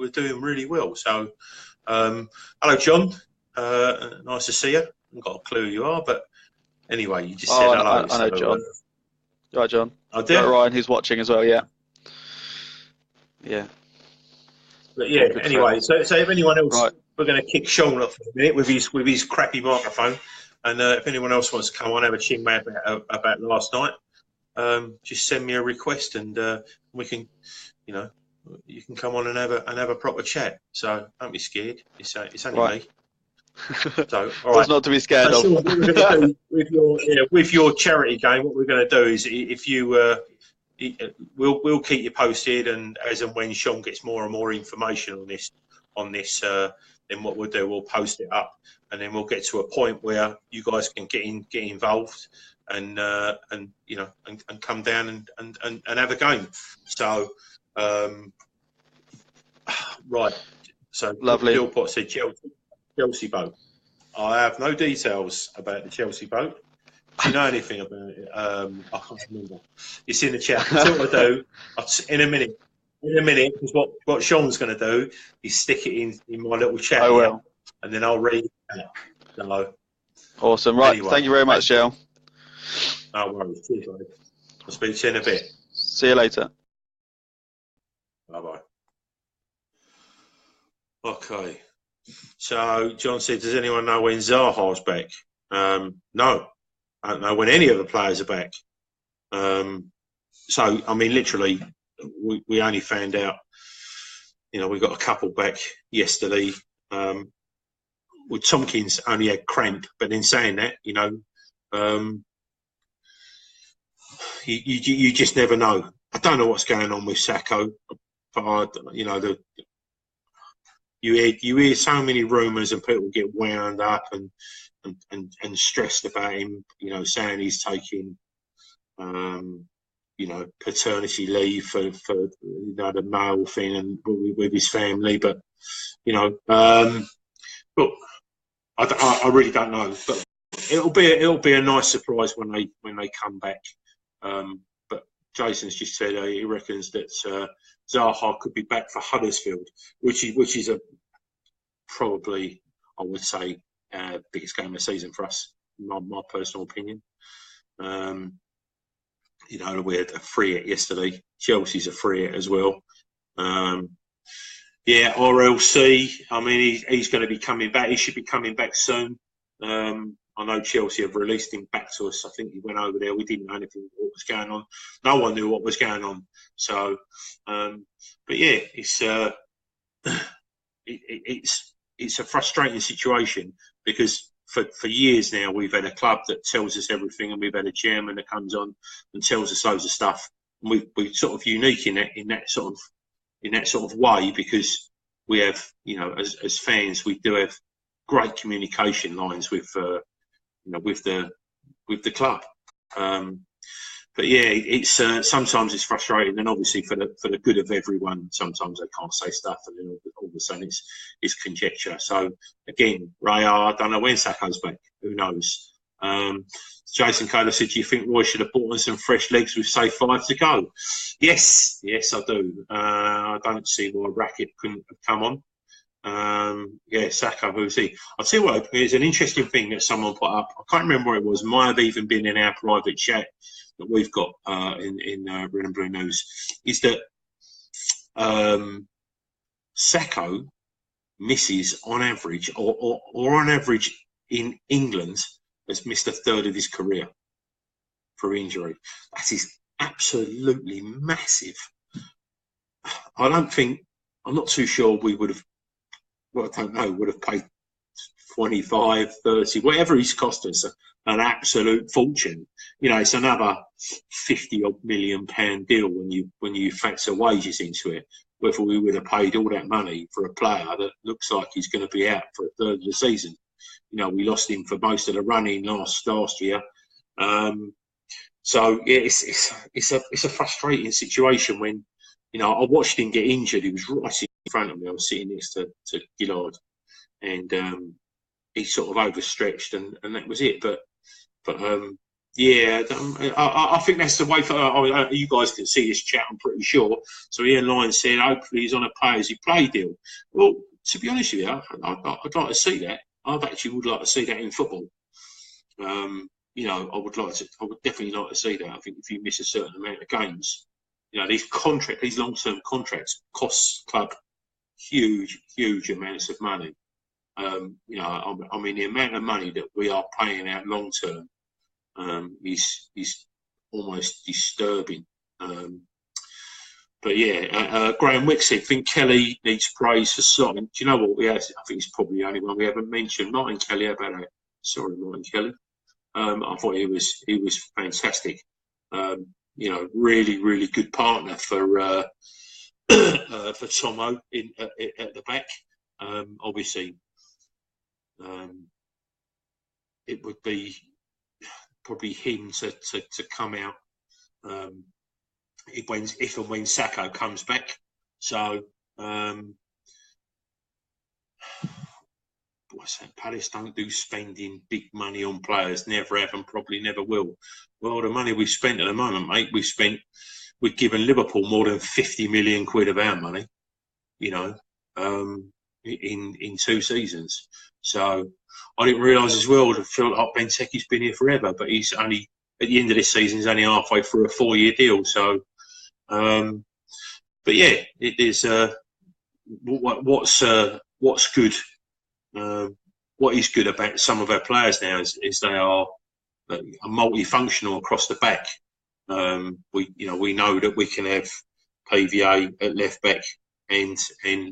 doing really well. So, hello, John. Nice to see you. I haven't got a clue who you are, but anyway, you just said hello. I know John. Right, John. I do. Got Ryan, who's watching as well. Yeah. But yeah, Good anyway, so if anyone else, Right. we're going to kick Sean off in a minute with his crappy microphone, and if anyone else wants to come on, have a ching about last night, just send me a request, and we can, you can come on and have a proper chat. So don't be scared. It's only Right. me. So all What's right. not to be scared So, of? Sean, what we're going to do with your charity game, what we're going to do is if you. We'll keep you posted, and as and when Sean gets more and more information on this, then what we'll do, we'll post it up, and then we'll get to a point where you guys can get involved, and come down and have a game. So, right. So Lovely. Philpott said Chelsea boat. I have no details about the Chelsea boat. Do you know anything about it? I can't remember. It's in the chat. So what I do, in a minute, because what Sean's going to do is stick it in my little chat I here, will. and then I'll read it. So, Awesome. Right. anyway, Thank you very much, Joe. no worries. Cheers, mate. I'll speak to you in a bit. See you later. Bye-bye. Okay. So, John said, does anyone know when Zaha's back? No. I don't know when any of the players are back. So, I mean, literally, we only found out, we got a couple back yesterday. With Tompkins only had cramp, but in saying that, you just never know. I don't know what's going on with Sacco, but you hear so many rumours and people get wound up and stressed about him. Saying he's taking paternity leave for the male thing and with his family, but but I really don't know. But it'll be a nice surprise when they come back. But Jason's just said he reckons that Zaha could be back for Huddersfield, which is probably, I would say, biggest game of the season for us. My personal opinion. We had a free hit yesterday. Chelsea's a free hit as well. RLC. I mean, he's going to be coming back. He should be coming back soon. I know Chelsea have released him back to us. I think he went over there. We didn't know anything what was going on. No one knew what was going on. So, but yeah, it's a frustrating situation because for years now we've had a club that tells us everything, and we've had a chairman that comes on and tells us loads of stuff. And we're sort of unique in that sort of way, because we have, as fans, we do have great communication lines with the club. But yeah, it's sometimes it's frustrating, and obviously for the good of everyone, sometimes they can't say stuff, and then all of a sudden it's conjecture. So again, Ray, I don't know when Sacco's back. Who knows? Jason Kohler said, "Do you think Roy should have bought on some fresh legs with say 5 to go?" Yes, I do. I don't see why Rackett couldn't have come on. Sacco, who's he? I'll tell you what, there's an interesting thing that someone put up. I can't remember what it was. Might have even been in our private chat that we've got in Red and Blue News. Is that Sacco misses on average, or on average in England, has missed a third of his career for injury. That is absolutely massive. I'm not too sure we would have, I don't know, would have paid 25, 30, whatever he's cost us, an absolute fortune. It's another £50 million deal when you factor wages into it. Whether we would have paid all that money for a player that looks like he's going to be out for a third of the season. We lost him for most of the running last year. So yeah, it's a frustrating situation when, I watched him get injured. He was right in front of me. I was sitting next to Gillard, and he sort of overstretched, and that was it. But I think that's the way for you guys can see this chat, I'm pretty sure. So Ian Lyons said, hopefully he's on a pay-as-you-play deal. Well, to be honest with you, I'd like to see that. I actually would like to see that in football. I would definitely like to see that. I think if you miss a certain amount of games, these long-term contracts cost club huge amounts of money. You know, I mean, the amount of money that we are paying out long term is almost disturbing. But yeah, Graham Wick said, I think Kelly needs praise for slotting. Do you know what we have? I think he's probably the only one we haven't mentioned. Martin Kelly, how about that? Sorry, Martin Kelly. I thought he was fantastic. You know, really good partner for Tomo at the back. Obviously, it would be probably him to come out if and when Sacco comes back. So, what's that? Palace don't do spending big money on players. Never have and probably never will. Well, the money we've spent at the moment, mate, we've given Liverpool more than 50 million quid of our money, you know, in 2 seasons. So I didn't realise as well that Phil Benteke's been here forever, but he's only at the end of this season, he's only halfway through a 4-year deal. So, but yeah, it is. What's good? What is good about some of our players now is they are multifunctional across the back. We know that we can have PVA at left back and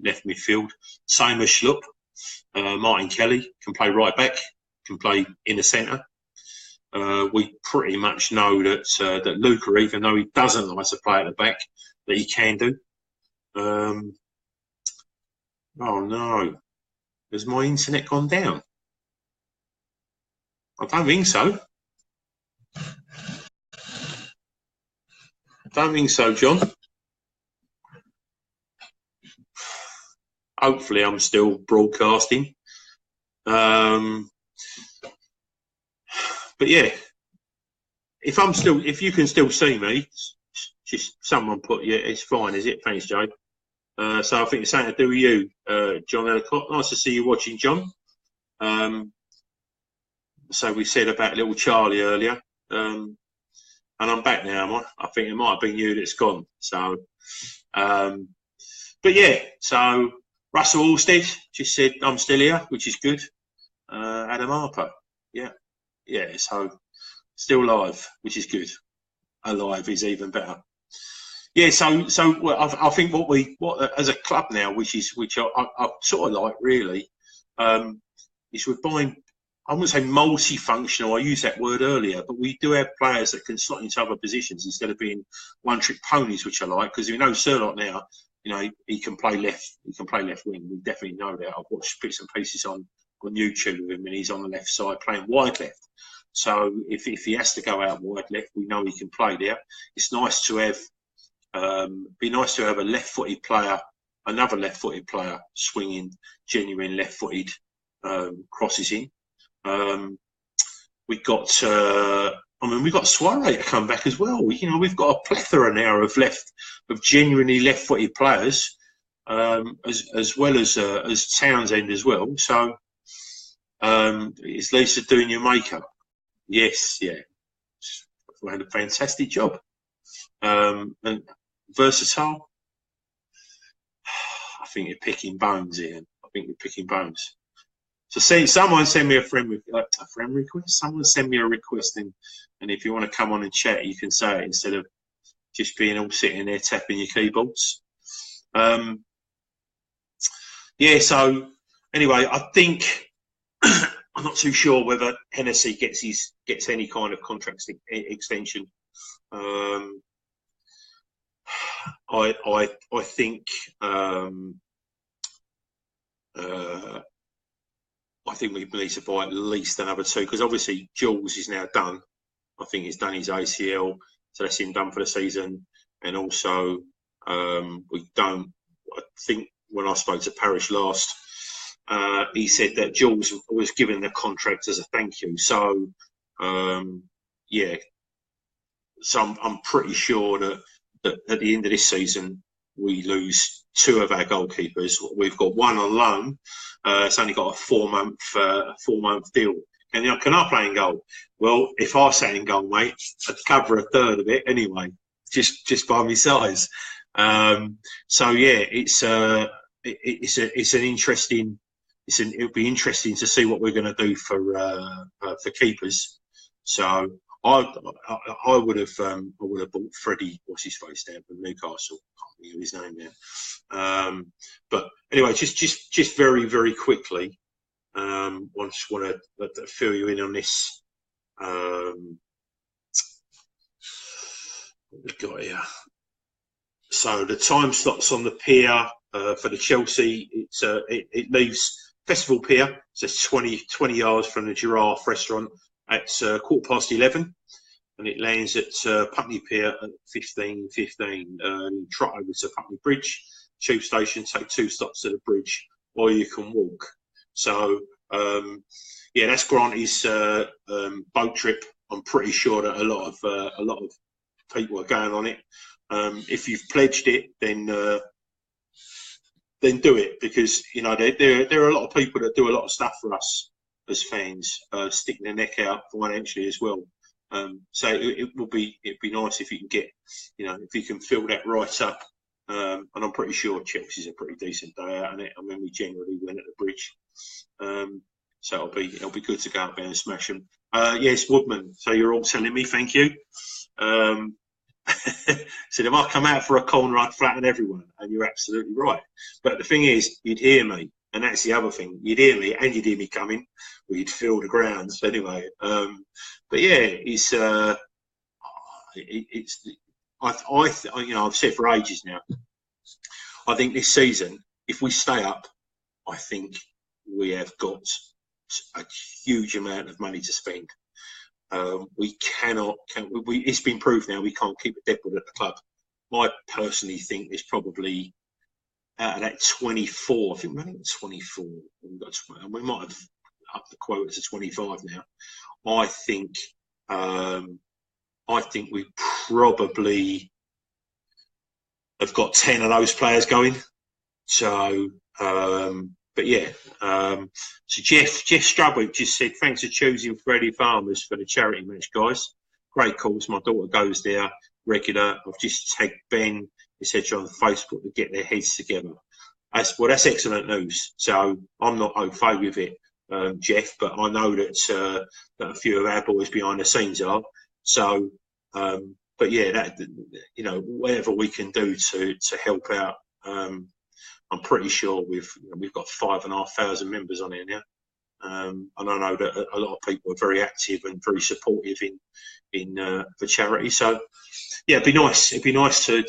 left midfield. Same as Schlupp. Martin Kelly can play right back, can play in the centre. We pretty much know that that Luca, even though he doesn't like to play at the back, that he can do. Oh no. Has my internet gone down? I don't think so. Don't think so, John. Hopefully, I'm still broadcasting. But yeah, if you can still see me, just someone put it's fine, is it? Thanks, Joe. So I think it's something to do with you, John Ellicott. Nice to see you watching, John. So we said about little Charlie earlier, and I'm back now. I think it might have been you that's gone. So, but yeah. So Russell Allstead just said I'm still here, which is good. Adam Harper, yeah. So still live, which is good. Alive is even better. Yeah, so I think what as a club now, which I sort of like really, is we're buying. I wouldn't say multifunctional. I used that word earlier, but we do have players that can slot into other positions instead of being one-trick ponies, which I like because we know Sherlock now. You know he can play left. He can play left wing. We definitely know that. I've watched bits and pieces on YouTube with him, and he's on the left side playing wide left. So if he has to go out wide left, we know he can play there. It's nice to have. Be nice to have a left-footed player, another left-footed player swinging genuine left-footed crosses in. We've got Suarez to come back as well. We've got a plethora now of genuinely left-footed players, as well as Townsend as well. So is Lisa doing your makeup? Yes, yeah. We had a fantastic job. And versatile. I think you're picking bones, Ian. I think you're picking bones. So someone send me a friend request. Someone send me a request, and if you want to come on and chat, you can say it instead of just being all sitting there tapping your keyboards. Yeah. So anyway, I think I'm not too sure whether Hennessy gets any kind of contract extension. I think we need to buy at least another 2 because obviously Jules is now done. I think he's done his ACL, so that's him done for the season. And also, we don't. I think when I spoke to Parrish last, he said that Jules was given the contract as a thank you. So, yeah. So I'm pretty sure that at the end of this season, we lose 2 of our goalkeepers. We've got 1 on loan. It's only got a 4-month deal. Can I play in goal? Well, if I sat in goal, mate, I'd cover a third of it anyway, just by my size. So yeah, it's it's an interesting. It'll be interesting to see what we're going to do for keepers. So I would have bought Freddie, what's his face down from Newcastle. Can't think of his name now. But anyway, just very very quickly, just want to fill you in on this. What we've got here. So the time slots on the pier for the Chelsea, it leaves Festival Pier, so it's 20 yards from the Giraffe restaurant at 11:15, and it lands at Putney Pier at 15:15. Trot over to Putney Bridge tube station, take 2 stops to the bridge, or you can walk. So that's Granty's boat trip. I'm pretty sure that a lot of people are going on it. If you've pledged it, then do it, because there are a lot of people that do a lot of stuff for us as fans, sticking their neck out financially as well. So it'd be nice if you can get, if you can fill that right up. And I'm pretty sure Chelsea's a pretty decent day out, and we generally win at the bridge. So it'll be good to go out there and smash them. Yes, Woodman. So you're all telling me, thank you. So they might come out for a corner, I'd flatten everyone, and you're absolutely right. But the thing is, you'd hear me, and that's the other thing. You'd hear me, and you'd hear me coming. We'd fill the grounds anyway. But yeah, I've said for ages now. I think this season, if we stay up, I think we have got a huge amount of money to spend. We cannot. It's been proved now we can't keep a deadwood at the club. I personally think there's probably out of that 24. I think we're at 24. And we might have upped the quota to 25 now. I think we probably have got 10 of those players going. So. But yeah, so Jeff Strubwick just said, thanks for choosing Freddie Farmers for the charity match, guys. Great cause. My daughter goes there regular. I've just tagged Ben, etc. on Facebook to get their heads together. That's excellent news. So I'm not au fait with it, Jeff, but I know that a few of our boys behind the scenes are. So, but yeah, whatever we can do to help out. I'm pretty sure we've got 5,500 members on here now, and I know that a lot of people are very active and very supportive in for charity. So yeah, it'd be nice. It'd be nice to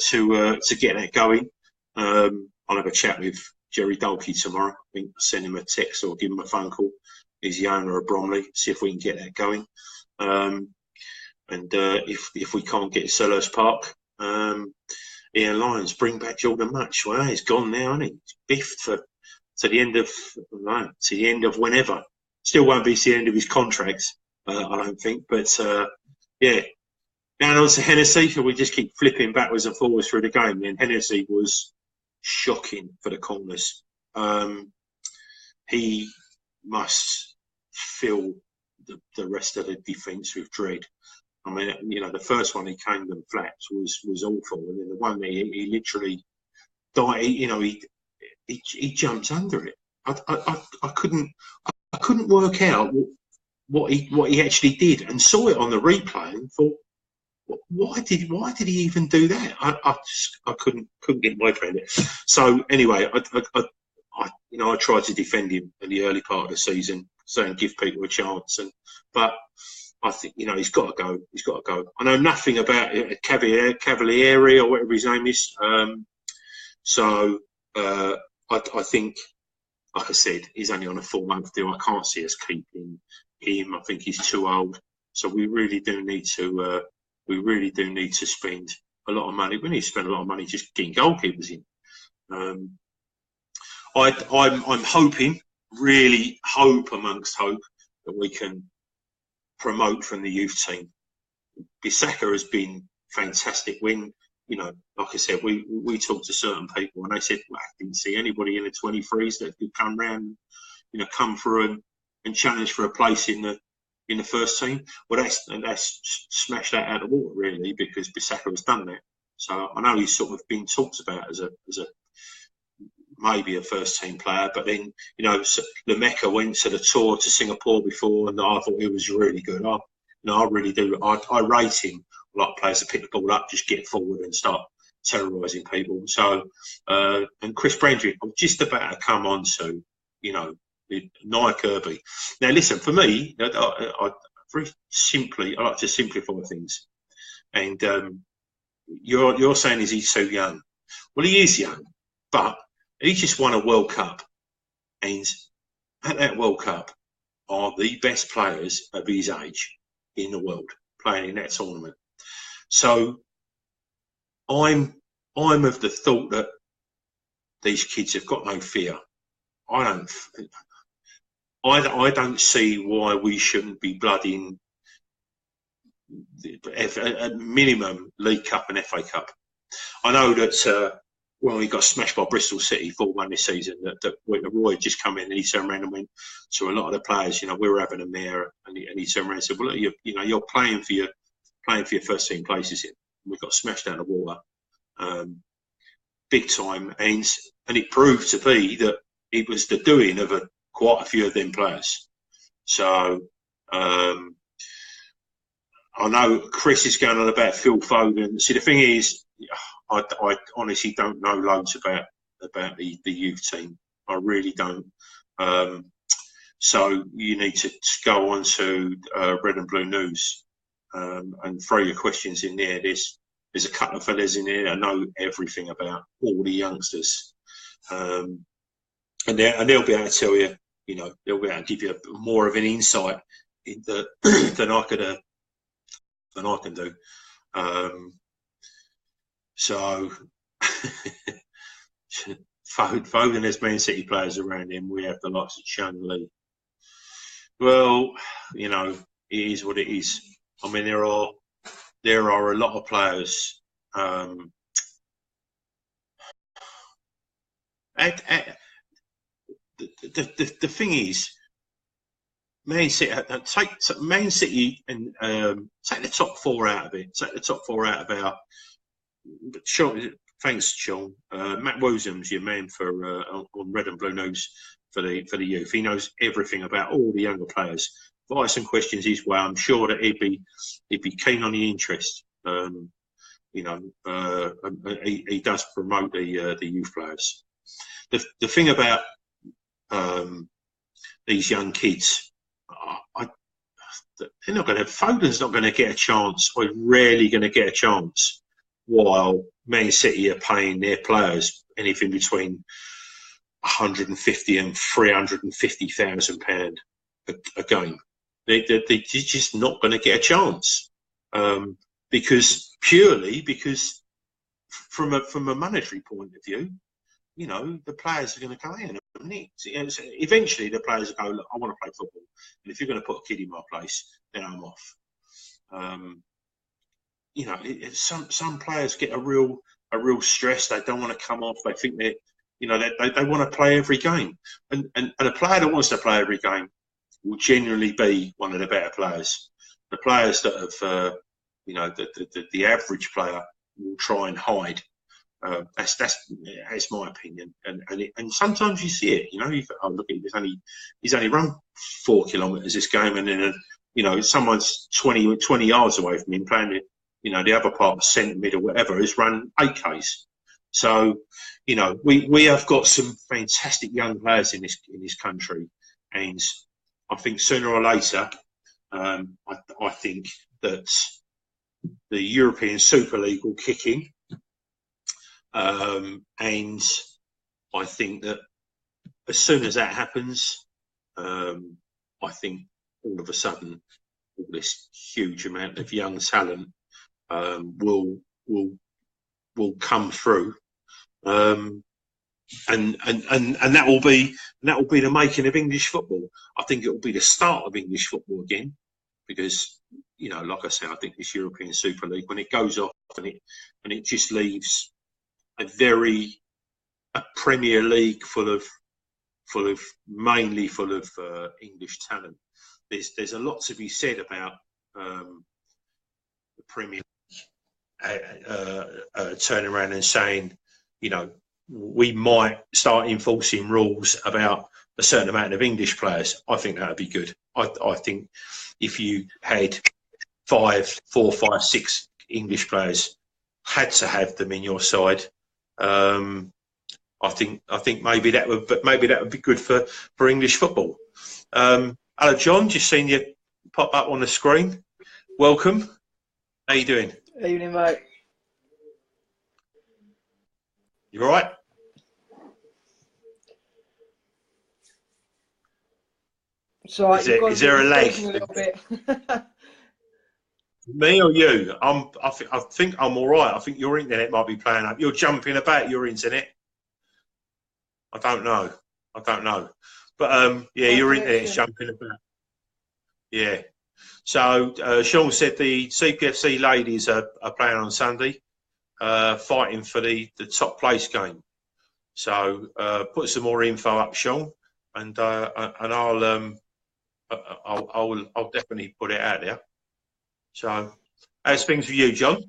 get that going. I'll have a chat with Jerry Dalkey tomorrow. I think I'll send him a text or give him a phone call. He's the owner of Bromley. See if we can get that going. And if we can't get Selhurst Park. Ian Lyons, bring back Jordan Much. Well, he's gone now, isn't he? He's biffed to the end of whenever. Still won't be to the end of his contract, I don't think. But yeah, now on to Hennessy. We just keep flipping backwards and forwards through the game. And Hennessy was shocking for the corners. He must fill the rest of the defence with dread. I mean, the first one he came them flat was awful, and then the one that he literally died. He jumped under it. I couldn't work out what he actually did, and saw it on the replay and thought, why did he even do that? I couldn't get my head around it. So anyway, I tried to defend him in the early part of the season, saying give people a chance, but. I think he's got to go. He's got to go. I know nothing about Cavalieri or whatever his name is. So I think, like I said, he's only on a 4-month deal. I can't see us keeping him. I think he's too old. So we really do need to. Spend a lot of money. We need to spend a lot of money just getting goalkeepers in. I'm hoping, really hope amongst hope, that we can promote from the youth team. Bissaka has been fantastic. When like I said, we talked to certain people and they said, well, I didn't see anybody in the 23s that could come round, come through and challenge for a place in the first team. Well, that's smashed that out of the water really, because Bissaka has done that. So I know he's sort of been talked about as a maybe a first team player. But then, you know, Lameka went to the tour to Singapore before, and I thought he was really good. I really do. I rate him. A lot of players that pick the ball up, just get forward and start terrorising people. So, and Chris Brandrick, I'm just about to come on to, you know, Nia Kirby. Now, listen, for me, I very simply, I like to simplify things. And you're saying, is he so young? Well, he is young, but he just won a World Cup. And at that World Cup are the best players of his age in the world playing in that tournament. So I'm of the thought that these kids have got no fear. I don't see why we shouldn't be blooding a minimum League Cup and FA Cup. I know that when we got smashed by Bristol City 4-1 this season, that Roy had just come in and he turned around and went to a lot of the players, you know, we were having a mare, and he turned around and said, well, look, you're playing for your first team places here. We got smashed out of the water, big time, and it proved to be that it was the doing of quite a few of them players. So I know Chris is going on about Phil Foden. See, the thing is, I honestly don't know loads about the youth team. I really don't. So you need to go on to Red and Blue News and throw your questions in there. There's a couple of fellas in there that know everything about all the youngsters, and they'll be able to tell you. You know, they'll be able to give you more of an insight than I can do. So Foden has Man City players around him. We have the likes of Sean Lee. Well, you know, it is what it is. I mean, there are a lot of players. The thing is, Man City take Man City and take the top four out of it. Take the top four out of our. Thanks, Sean. Matt Woosham's your man for on Red and Blue News for the youth. He knows everything about all the younger players. If I have some questions his way, I'm sure that he'd be keen on the interest. You know, he does promote the youth players. The thing about these young kids, they're not going to. Foden's not going to get a chance, or rarely going to get a chance, while Man City are paying their players anything between 150 and 350,000 pound a game. They're just not going to get a chance because from a monetary point of view, you know, the players are going to go in and nick. Eventually, the players will go, look, I want to play football, and if you're going to put a kid in my place, then I'm off. You know, some players get a real stress. They don't want to come off. They think they want to play every game, and a player that wants to play every game will generally be one of the better players. The players that have, you know, the average player will try and hide. That's my opinion, and sometimes you see it. You know, look at he's only run 4 kilometres this game, and then you know someone's 20 yards away from him playing it. You know, the other part, the centre mid or whatever, has run 8Ks. So, you know, we have got some fantastic young players in this country, and I think sooner or later, I think that the European Super League will kick in. And I think that as soon as that happens, I think all of a sudden, all this huge amount of young talent will come through, and that will be the making of English football. I think it will be the start of English football again, because you know, like I said, I think this European Super League, when it goes off and it just leaves a Premier League mainly full of English talent. There's a lot to be said about the Premier League turning around and saying, you know, we might start enforcing rules about a certain amount of English players. I think that would be good. I think if you had 4, 5, 6 English players, had to have them in your side. I think maybe that would be good for English football. Hello, John. Just seen you pop up on the screen. Welcome. How you doing? Evening, mate. You all right? So is there a lag? A little bit. Me or you? I think I'm all right. I think your internet might be playing up. You're jumping about your internet. I don't know. But yeah, your internet's jumping about. Yeah. So Sean said the CPFC ladies are playing on Sunday, fighting for the top place game. So put some more info up, Sean, and I'll definitely put it out there. So, how's things for you, John?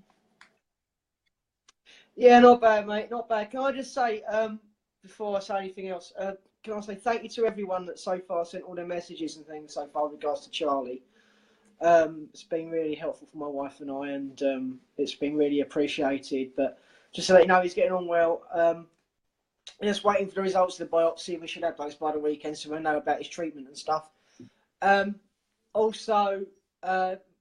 Yeah, not bad, mate. Not bad. Can I just say, before I say anything else, can I say thank you to everyone that so far sent all their messages and things so far with regards to Charlie. It's been really helpful for my wife and I, and it's been really appreciated. But just to let you know, he's getting on well. Just waiting for the results of the biopsy. We should have those by the weekend, so we'll know about his treatment and stuff. Also,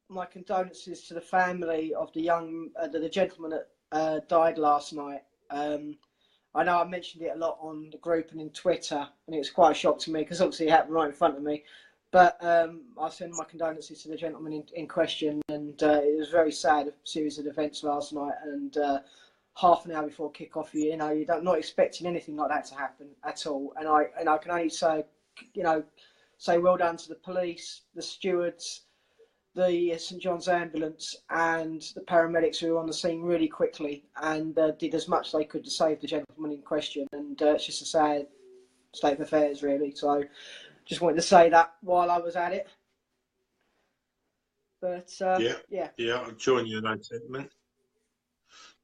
my condolences to the family of the gentleman that died last night. I know I mentioned it a lot on the group and in Twitter, and it was quite a shock to me because obviously it happened right in front of me. But I send my condolences to the gentleman in question, and it was a very sad series of events last night. And half an hour before kick-off, you're not expecting anything like that to happen at all. And I can only say, say well done to the police, the stewards, the St John's ambulance, and the paramedics who were on the scene really quickly and did as much as they could to save the gentleman in question. And it's just a sad state of affairs, really. So just wanted to say that while I was at it. But yeah, I'll join you in that sentiment.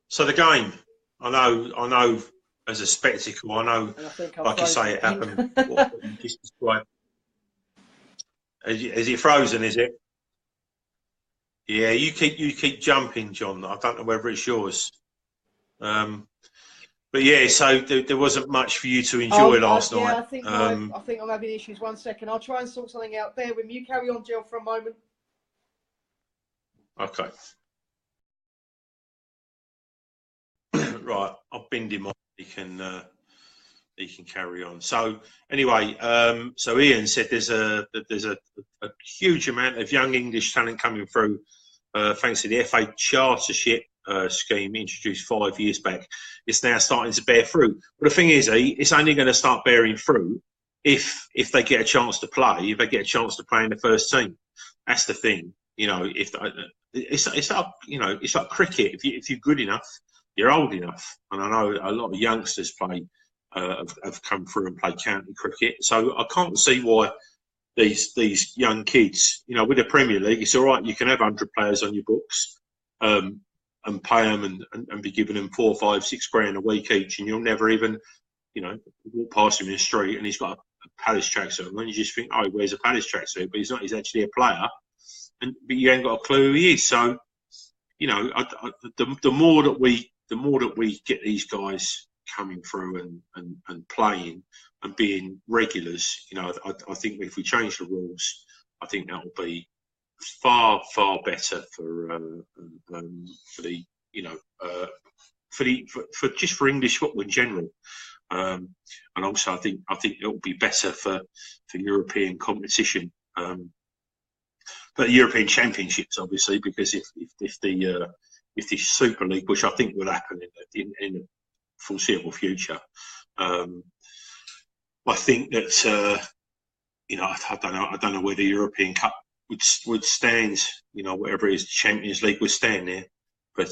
So the game, I know, as a spectacle, I know, like you say, it happened. What you just described. Is it frozen? Is it? Yeah, you keep jumping, John. I don't know whether it's yours. But yeah, so there wasn't much for you to enjoy last night. I think I'm having issues. 1 second, I'll try and sort something out. Bear with me. You carry on, Jill, for a moment. Okay. Right, I've binned him on. He can carry on. So anyway, so Ian said there's a huge amount of young English talent coming through, thanks to the FA Chartership scheme introduced 5 years back. It's now starting to bear fruit. But the thing is, it's only going to start bearing fruit if they get a chance to play. If they get a chance to play in the first team, that's the thing. If it's like cricket. If you're good enough, you're old enough. And I know a lot of youngsters have come through and played county cricket. So I can't see why these young kids, with the Premier League, it's all right. You can have 100 players on your books and pay them and be giving them 4, 5, 6 grand a week each, and you'll never even, walk past him in the street and he's got a Palace tracksuit on, and you just think, oh, he wears a Palace tracksuit, but he's not. He's actually a player, but you ain't got a clue who he is. So, the more that we get these guys coming through and playing and being regulars, I think if we change the rules, I think that will be far better for English football in general, and also I think it will be better for European competition, but the European Championships obviously, because if the Super League, which I think will happen in the foreseeable future, I think that I don't know where the European Cup would stand. Whatever it is, the Champions League would stand there. But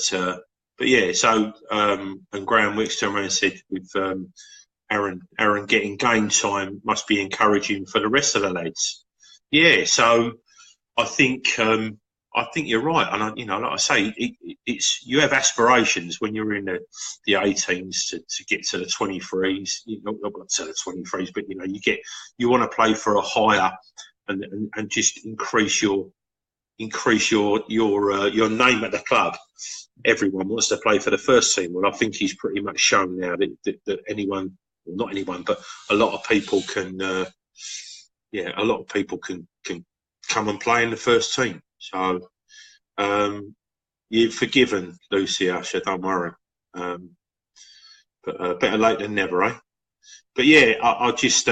yeah. So and Graham Wicks turned around and said, with Aaron getting game time must be encouraging for the rest of the lads. Yeah. So I think I think you're right, and like I say, it's you have aspirations when you're in the 18s to get to the 23s. Not to the 23s, but you want to play for a higher and just increase your name at the club. Everyone wants to play for the first team. Well, I think he's pretty much shown now that anyone, well, not anyone, but a lot of people can. A lot of people can come and play in the first team. So you're forgiven, Lucy Usher. Don't worry. But better late than never, eh? But yeah, I just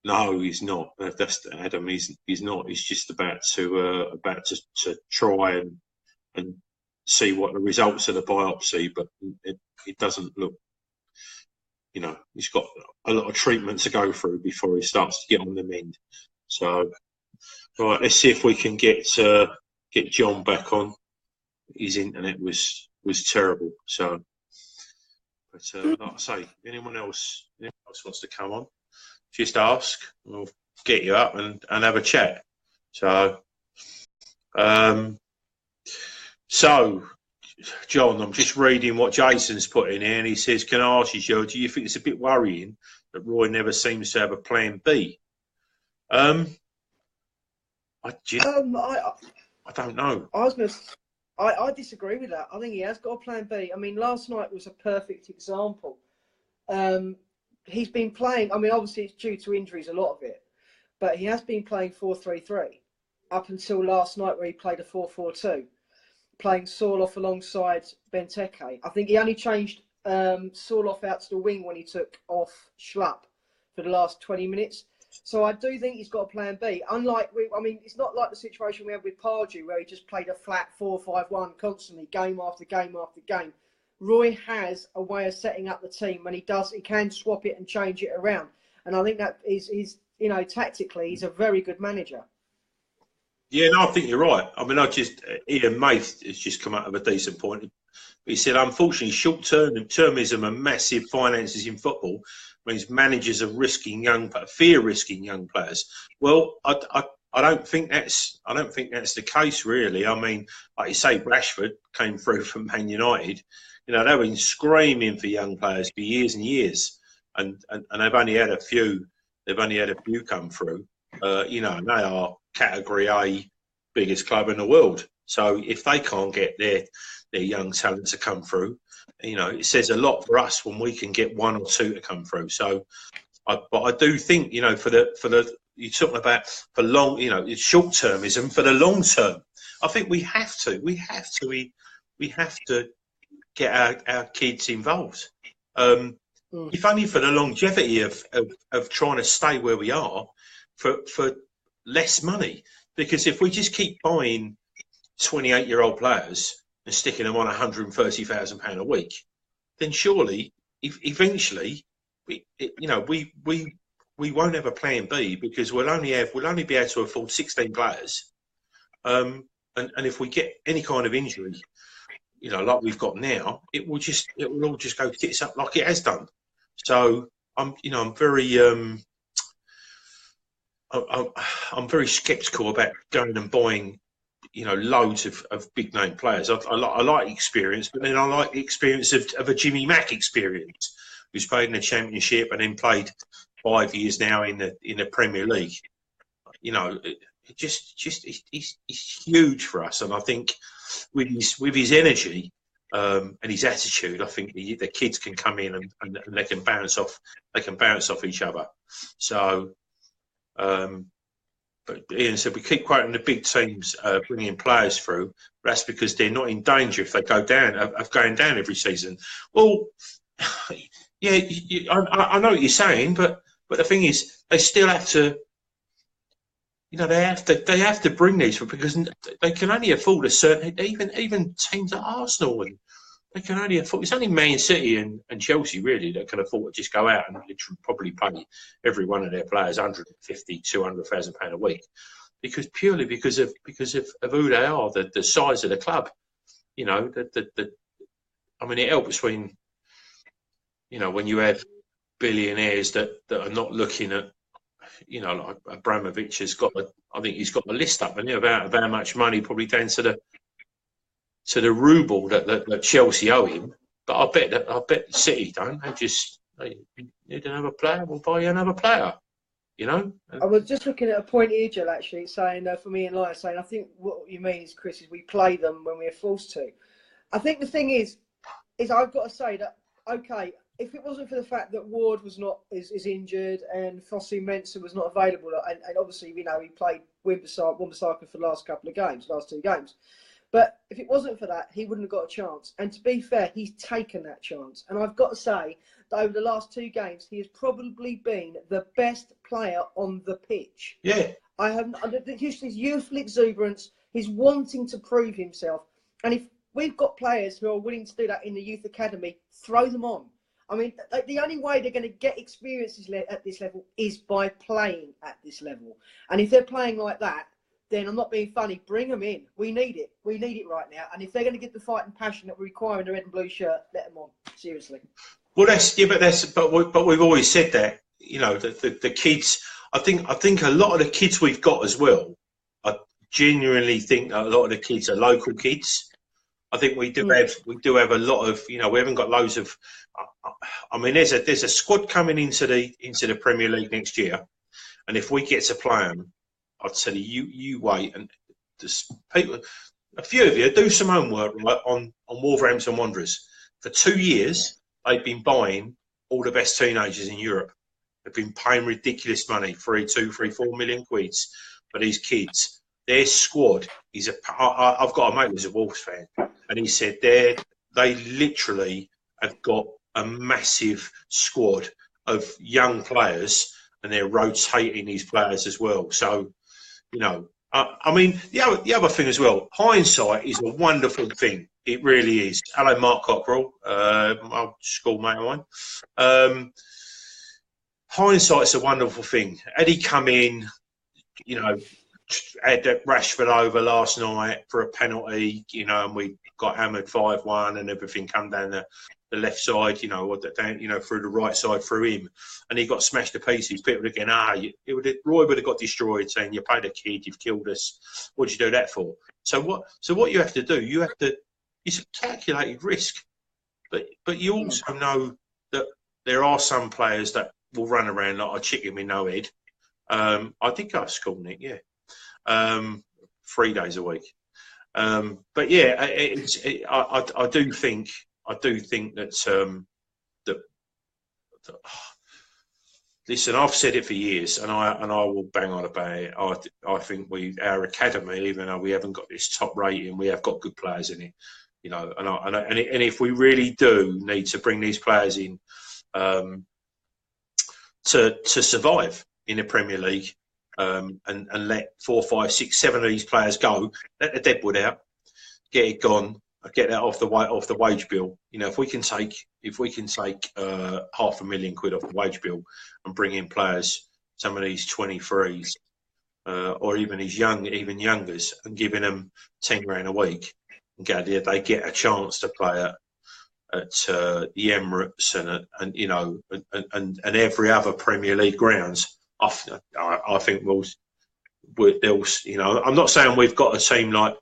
no, he's not. That's Adam. He's not. He's just about to try and see what the results of the biopsy, but it doesn't look. He's got a lot of treatment to go through before he starts to get on the mend. So, right, let's see if we can get John back on. His internet was terrible. So, but like I say, anyone else wants to come on, just ask. We'll get you up and have a chat. So, John, I'm just reading what Jason's put in here, and he says, "Can I ask you, Joe, do you think it's a bit worrying that Roy never seems to have a plan B?" I don't know. I disagree with that. I think he has got a plan B. I mean, last night was a perfect example. He's been playing. I mean, obviously it's due to injuries, a lot of it, but he has been playing 4-3-3 up until last night, where he played a 4-4-2. Playing Sorloth alongside Benteke. I think he only changed Sorloth out to the wing when he took off Schlapp for the last 20 minutes. So I do think he's got a plan B. Unlike, it's not like the situation we had with Pardew, where he just played a flat 4-5-1 constantly, game after game after game. Roy has a way of setting up the team. When he does, he can swap it and change it around. And I think that is tactically, he's a very good manager. Yeah, no, I think you're right. I mean, Ian Maith has just come out of a decent point. He said, unfortunately, short-termism and massive finances in football means managers are fear risking young players. Well, I don't think that's the case, really. I mean, like you say, Rashford came through from Man United. They've been screaming for young players for years and years, and they've only had a few. They've only had a few come through. And they are Category A, biggest club in the world. So if they can't get their young talent to come through, it says a lot for us when we can get one or two to come through. So, but I do think, for the you're talking about for long, short termism, for the long term, I think we have to get our kids involved. If only for the longevity of trying to stay where we are for less money. Because if we just keep buying 28-year-old players and sticking them on £130,000 a week, then surely, eventually, we won't have a plan B, because we'll only be able to afford 16 players. And if we get any kind of injury, like we've got now, it will all just go tits up like it has done. So I'm very sceptical about going and buying, loads of big name players. I like experience, but then I like the experience of a Jimmy Mack experience, who's played in the Championship and then played 5 years now in the Premier League. He's huge for us, and I think with his energy and his attitude, I think the kids can come in and they can bounce off each other. So. But Ian said, we keep quoting the big teams bringing players through. That's because they're not in danger if they go down of going down every season. Well, yeah, I know what you're saying, but the thing is, they still have to. They have to bring these through, because they can only afford a certain. Even teams like Arsenal, and they can only afford. It's only Man City and Chelsea really that can afford to just go out and literally probably pay every one of their players £150,000-200,000 a week, purely because of who they are, the size of the club. It helps when when you have billionaires that are not looking at you know, like Abramovich has got I think he's got the list up, and about how much money, probably down to the ruble that Chelsea owe him. But I bet City don't. They need another player. We'll buy you another player. You know. I was just looking at a point here, Jill, actually, saying for me and Lyle, saying I think what you mean is, Chris, is we play them when we're forced to. I think the thing is I've got to say that, okay, if it wasn't for the fact that Ward is injured and Fossey Mensah was not available, and obviously, you know, he played Wan-Bissaka for the last two games. But if it wasn't for that, he wouldn't have got a chance. And to be fair, he's taken that chance. And I've got to say that over the last 2 games, he has probably been the best player on the pitch. Yeah. His youthful exuberance, his wanting to prove himself. And if we've got players who are willing to do that in the youth academy, throw them on. I mean, the only way they're going to get experiences at this level is by playing at this level. And if they're playing like that, then I'm not being funny. Bring them in. We need it. We need it right now. And if they're going to get the fight and passion that we require in the red and blue shirt, let them on. Seriously. Well, but we've always said that. You know, the kids. I think a lot of the kids we've got as well. I genuinely think that a lot of the kids are local kids. I think we do have a lot of. You know, we haven't got loads of. I mean, there's a squad coming into the Premier League next year, and if we get to play them, I'd tell you wait, and just people, a few of you do some homework right, on Wolverhampton Wanderers. For 2 years, they've been buying all the best teenagers in Europe. They've been paying ridiculous money, 4 million quids for these kids. Their squad is I've got a mate who's a Wolves fan, and he said they literally have got a massive squad of young players, and they're rotating these players as well. So. You know, I mean, the other thing as well, hindsight is a wonderful thing. It really is. Hello, Mark Cockrell, my schoolmate of mine. Hindsight's a wonderful thing. Had he come in, you know, had Rashford over last night for a penalty, you know, and we got hammered 5-1 and everything come down the left side, you know, or down, you know, through the right side through him, and he got smashed to pieces. People again, Roy would have got destroyed, saying you paid a kid, you've killed us. What'd you do that for? So what you have to do, it's a calculated risk, but you also know that there are some players that will run around like a chicken with no head. I think I school Nick, yeah, 3 days a week. But yeah, I do think that listen, I've said it for years, and I will bang on about it. I think our academy, even though we haven't got this top rating, we have got good players in it, you know. And if we really do need to bring these players in to survive in the Premier League, and let 4, 5, 6, 7 of these players go, let the deadwood out, get it gone. Get that off the wage bill. You know, if we can take £500,000 off the wage bill and bring in players, some of these 23s, or even these youngers, and giving them £10,000 a week, and they get a chance to play at the Emirates and you know and every other Premier League grounds. I think we'll you know, I'm not saying we've got a team like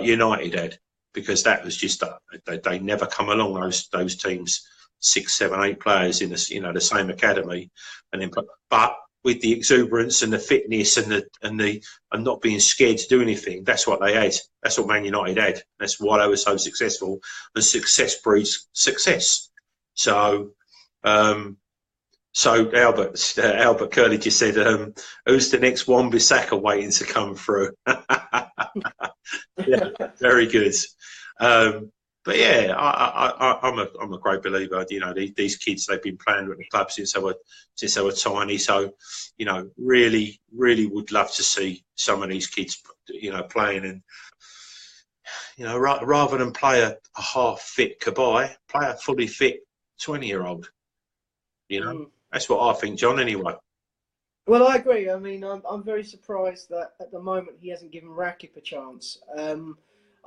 United had, because that was just they never come along, those teams, 6, 7, 8 players in the same academy, and then but with the exuberance and the fitness and not being scared to do anything, that's what they had. That's what Man United had. That's why they were so successful, and success breeds success. So Albert Curley just said, who's the next Wan-Bissaka waiting to come through? Yeah, very good. But yeah, I'm a great believer. You know, these kids, they've been playing with the club since they were tiny. So, you know, really would love to see some of these kids, you know, playing, and you know, rather than play a half fit Kabay, play a fully fit 20-year-old. You know, that's what I think, John. Anyway. Well, I agree. I mean, I'm very surprised that at the moment he hasn't given Rakip a chance.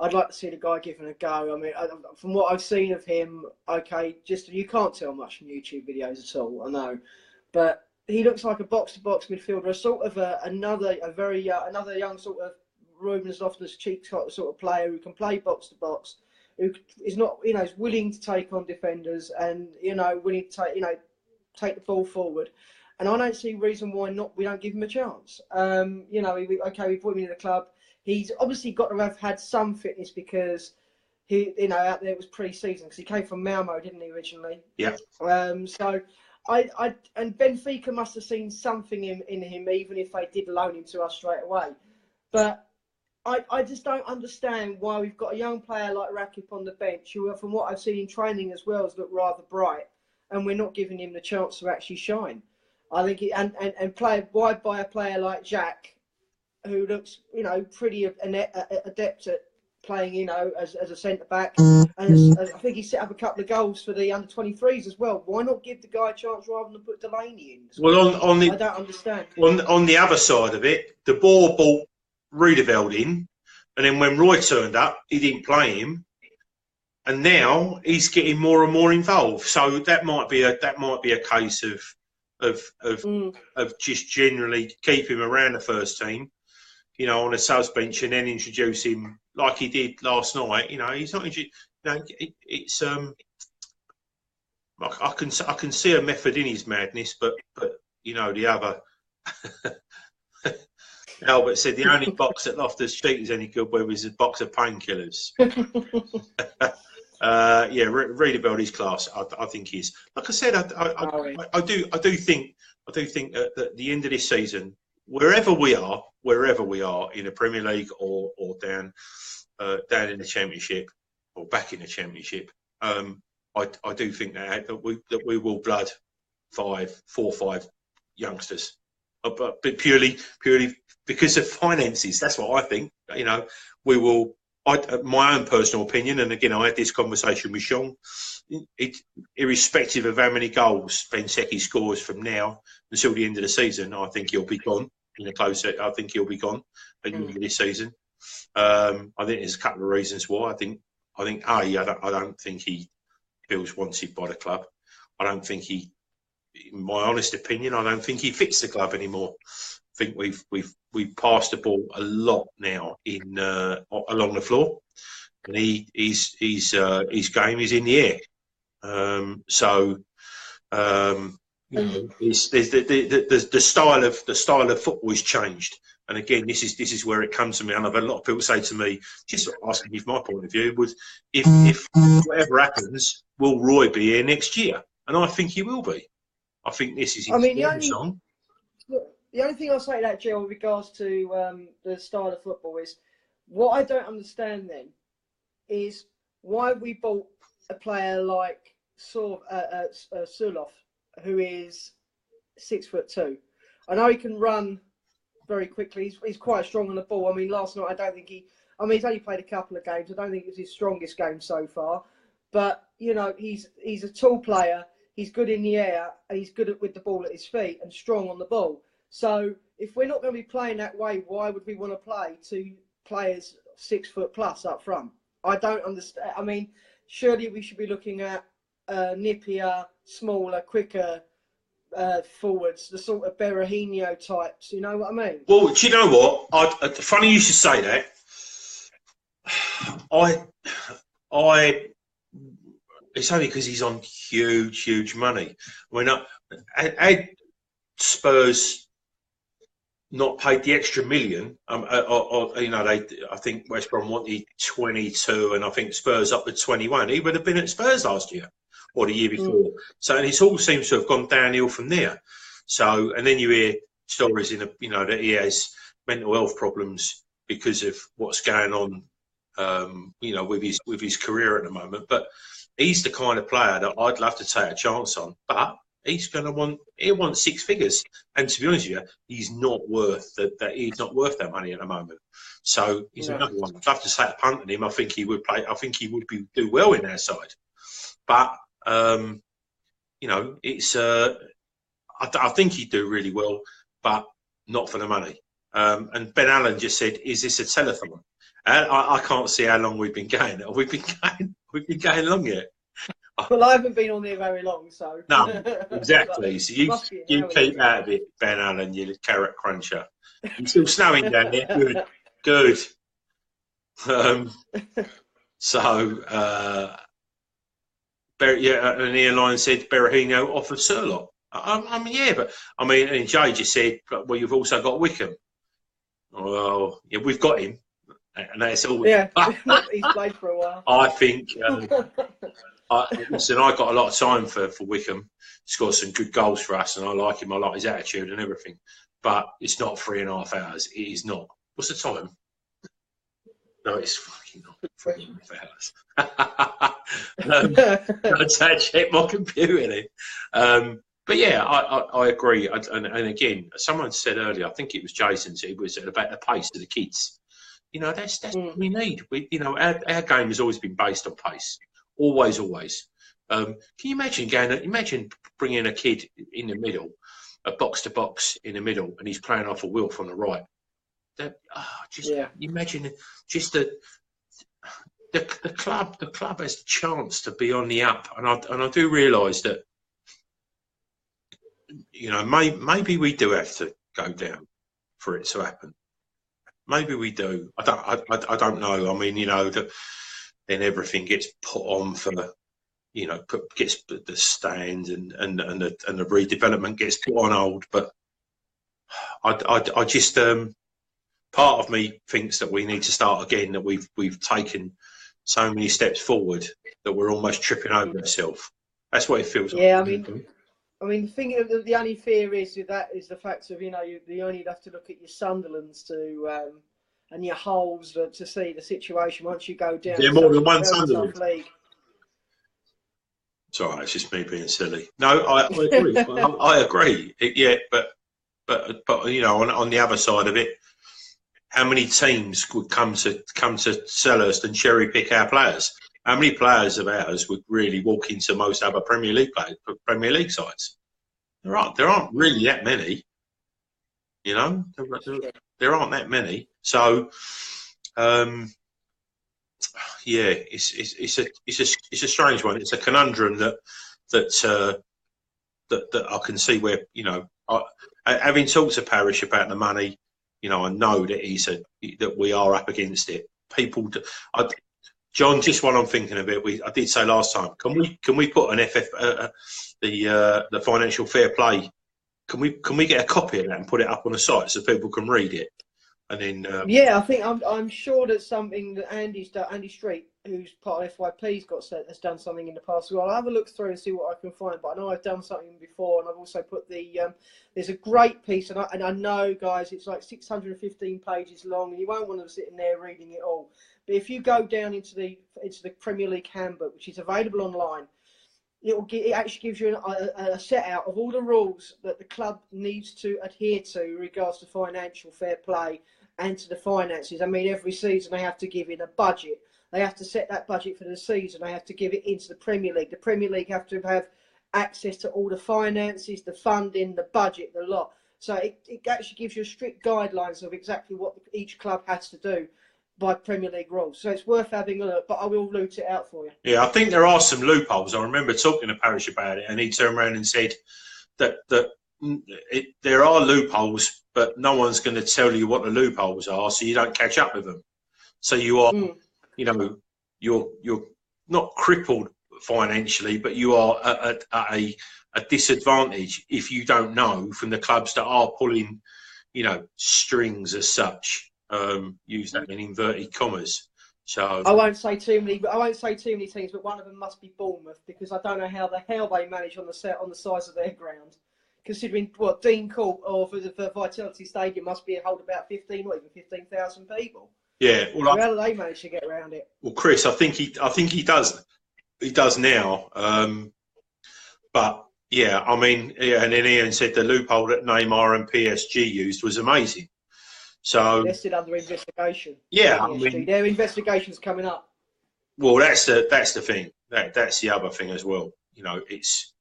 I'd like to see the guy given a go. I mean, from what I've seen of him, okay, just you can't tell much from YouTube videos at all, I know. But he looks like a box-to-box midfielder, a sort of another young sort of Ruben Loftus-Cheek sort of player who can play box-to-box, who is not, is willing to take on defenders and, willing to take the ball forward. And I don't see a reason why we don't give him a chance. We put him in the club. He's obviously got to have had some fitness because he, out there it was pre-season because he came from Malmo, didn't he, originally? Yeah. So and Benfica must have seen something in him, even if they did loan him to us straight away. But I just don't understand why we've got a young player like Rakip on the bench, who, from what I've seen in training as well, has looked rather bright, and we're not giving him the chance to actually shine. I think why buy a player like Jack, who looks, pretty adept at playing, as a centre back, and I think he set up a couple of goals for the under-23s as well. Why not give the guy a chance rather than put Delaney in? Well, I don't understand. On the other side of it, De Boer bought Rudeveld in, and then when Roy turned up, he didn't play him, and now he's getting more and more involved. So that might be a case of just generally keep him around the first team, on a subs bench, and then introduce him like he did last night. He's not. It's I can see a method in his madness, but the other. Albert said the only box that Loftus-Cheek is any good with is a box of painkillers. Rudeveld is class. I think he is. Like I said, I do think at the end of this season, wherever we are in the Premier League or down in the Championship or back in the Championship, I do think that we will blood 4 or 5 youngsters, but purely because of finances. That's what I think. We will. My own personal opinion, and again, I had this conversation with Sean. Irrespective of how many goals Benteke scores from now until the end of the season, I think he'll be gone. I think he'll be gone at the end of this season. I think there's a couple of reasons why. I think I don't think he feels wanted by the club. I don't think he, in my honest opinion, I don't think he fits the club anymore. I think we've passed the ball a lot now along the floor, and his game is in the air. The style of football has changed, and again, this is where it comes to me. And I've had a lot of people say to me, just asking me from my point of view, was if whatever happens, will Roy be here next year? And I think he will be. I think this is his song. The only thing I'll say to that, Jill, with regards to the style of football is, what I don't understand then is why we bought a player like Suloff, who is 6'2". I know he can run very quickly. He's quite strong on the ball. I mean, last night, I don't think he's only played a couple of games. I don't think it was his strongest game so far. But, he's a tall player. He's good in the air, and he's good with the ball at his feet and strong on the ball. So if we're not going to be playing that way, why would we want to play 2 players 6 foot plus up front? I don't understand. I mean, surely we should be looking at nippier, smaller, quicker forwards, the sort of Berahino types. You know what I mean? Well, do you know what? Funny you should say that. It's only because he's on huge money. Had Spurs not paid the extra million, I think West Brom wanted 22, and I think Spurs up to 21. He would have been at Spurs last year or the year before. So, and it all seems to have gone downhill from there. So, and then you hear stories that he has mental health problems because of what's going on, with his career at the moment. But he's the kind of player that I'd love to take a chance on, but he'll want 6 figures, and to be honest with you, he's not worth that. He's not worth that money at the moment. So he's another one. I'd love to take a punt on him. I think he would play. I think he would do well in our side. But it's. I think he'd do really well, but not for the money. And Ben Allen just said, "Is this a telethon?" I can't see how long we've been going. We've been going long yet. Well, I haven't been on there very long, so. No, exactly. So you Must be keep out of it, Ben Allen, you carrot cruncher. It's still snowing down there. Good, good. So, and Ian Lyon said Berahino off of Surlock. I mean, yeah, but I mean, and Jay just said, well, you've also got Wickham. Well, yeah, we've got him, and that's all. Yeah, he's played for a while. I think. Listen, I got a lot of time for Wickham. He's got some good goals for us, and I like him. I like his attitude and everything. But it's not 3.5 hours. It is not. What's the time? No, it's fucking not 3.5 hours. I'd say check my computer then. But yeah, I agree. And again, someone said earlier, I think it was Jason, it was about the pace of the kids. You know, that's what we need. Our game has always been based on pace. Always. Can you imagine bringing a kid in the middle, a box to box in the middle, and he's playing off a wheel from the right? Imagine just the club has the chance to be on the up, and I do realise that, you know, maybe we do have to go down for it to happen. Maybe we do. I don't know. I mean, you know, then everything gets put on for, you know, gets the stand and the redevelopment gets put on hold. But I just part of me thinks that we need to start again. That we've taken so many steps forward that we're almost tripping over ourselves. That's what it feels like. Yeah, I mean, the only fear is with that is the fact of, you know, you only have to look at your Sunderlands to and your Hulls to see the situation once you go down. Is there more than one Sunderland? It's all right. It's just me being silly. No, I agree. I agree. But you know, on the other side of it, how many teams would come to Selhurst and cherry pick our players? How many players of ours would really walk into most other Premier League sides? There aren't really that many. You know, there aren't that many. So, yeah, it's a strange one. It's a conundrum that I can see where, you know, having talked to Parish about the money, you know, I know that that we are up against it. John, just while I'm thinking of it, I did say last time, can we put an the financial fair play? Can we get a copy of that and put it up on the site so people can read it? And then yeah, I think I'm sure that's something that Andy Street, who's part of FYP, has done something in the past. Well, I'll have a look through and see what I can find. But I know I've done something before, and I've also put there's a great piece, and I know, guys, it's like 615 pages long, and you won't want to sit in there reading it all. But if you go down into the Premier League handbook, which is available online, it actually gives you a set out of all the rules that the club needs to adhere to in regards to financial fair play and to the finances. I mean, every season they have to give in a budget. They have to set that budget for the season. They have to give it into the Premier League. The Premier League have to have access to all the finances, the funding, the budget, the lot. So it actually gives you strict guidelines of exactly what each club has to do by Premier League rules. So it's worth having a look, but I will loot it out for you. Yeah, I think there are some loopholes. I remember talking to Parish about it, and he turned around and said that there are loopholes, but no one's going to tell you what the loopholes are, so you don't catch up with them. So you are, you know, you're not crippled financially, but you are at a disadvantage if you don't know from the clubs that are pulling, you know, strings as such. Use that in inverted commas. So I won't say too many teams, but one of them must be Bournemouth, because I don't know how the hell they manage on the size of their ground, considering what Dean Court or for Vitality Stadium must hold about 15 or even 15,000 people. Yeah, well, how do they manage to get around it? Well, Chris, I think he does. He does now. But yeah, I mean, yeah, and then Ian said the loophole that Neymar and PSG used was amazing. So they're still under investigation. Yeah, I mean, their investigation's coming up. Well, that's the thing. That's the other thing as well. You know, it's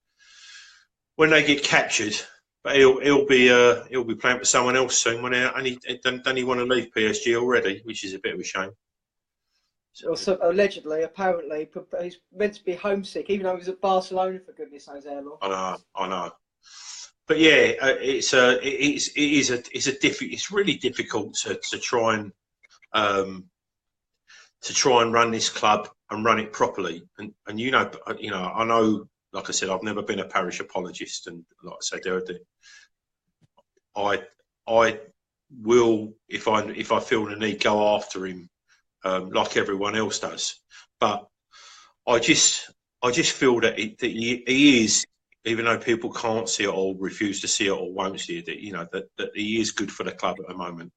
when they get captured. But he'll be playing for someone else soon. Don't he want to leave PSG already? Which is a bit of a shame. Or so, allegedly, apparently, he's meant to be homesick, even though he was at Barcelona, for goodness knows how long. I know. But yeah, it's really difficult to try and run this club and run it properly. And I know, like I said, I've never been a parish apologist, and like I said, I will, if I feel the need, go after him like everyone else does. But I just feel that he is, even though people can't see it or refuse to see it or won't see it, that he is good for the club at the moment.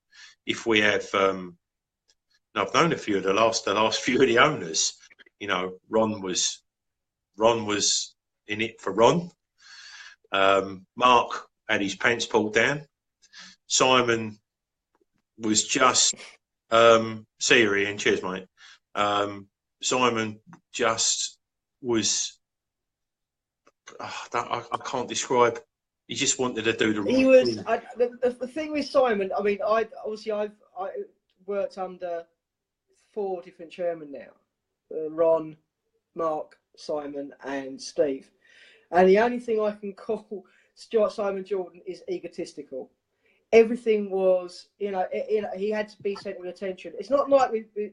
If we have, I've known a few of the last few of the owners. Ron was in it for Ron. Mark had his pants pulled down. Simon was just see you, Ian. Cheers, mate. Simon just was. I can't describe. He just wanted to do the right thing. The thing with Simon. I mean, I've worked under 4 different chairmen now: Ron, Mark, Simon, and Steve. And the only thing I can call Stuart Simon Jordan is egotistical. Everything was, he had to be central attention. It's not like with the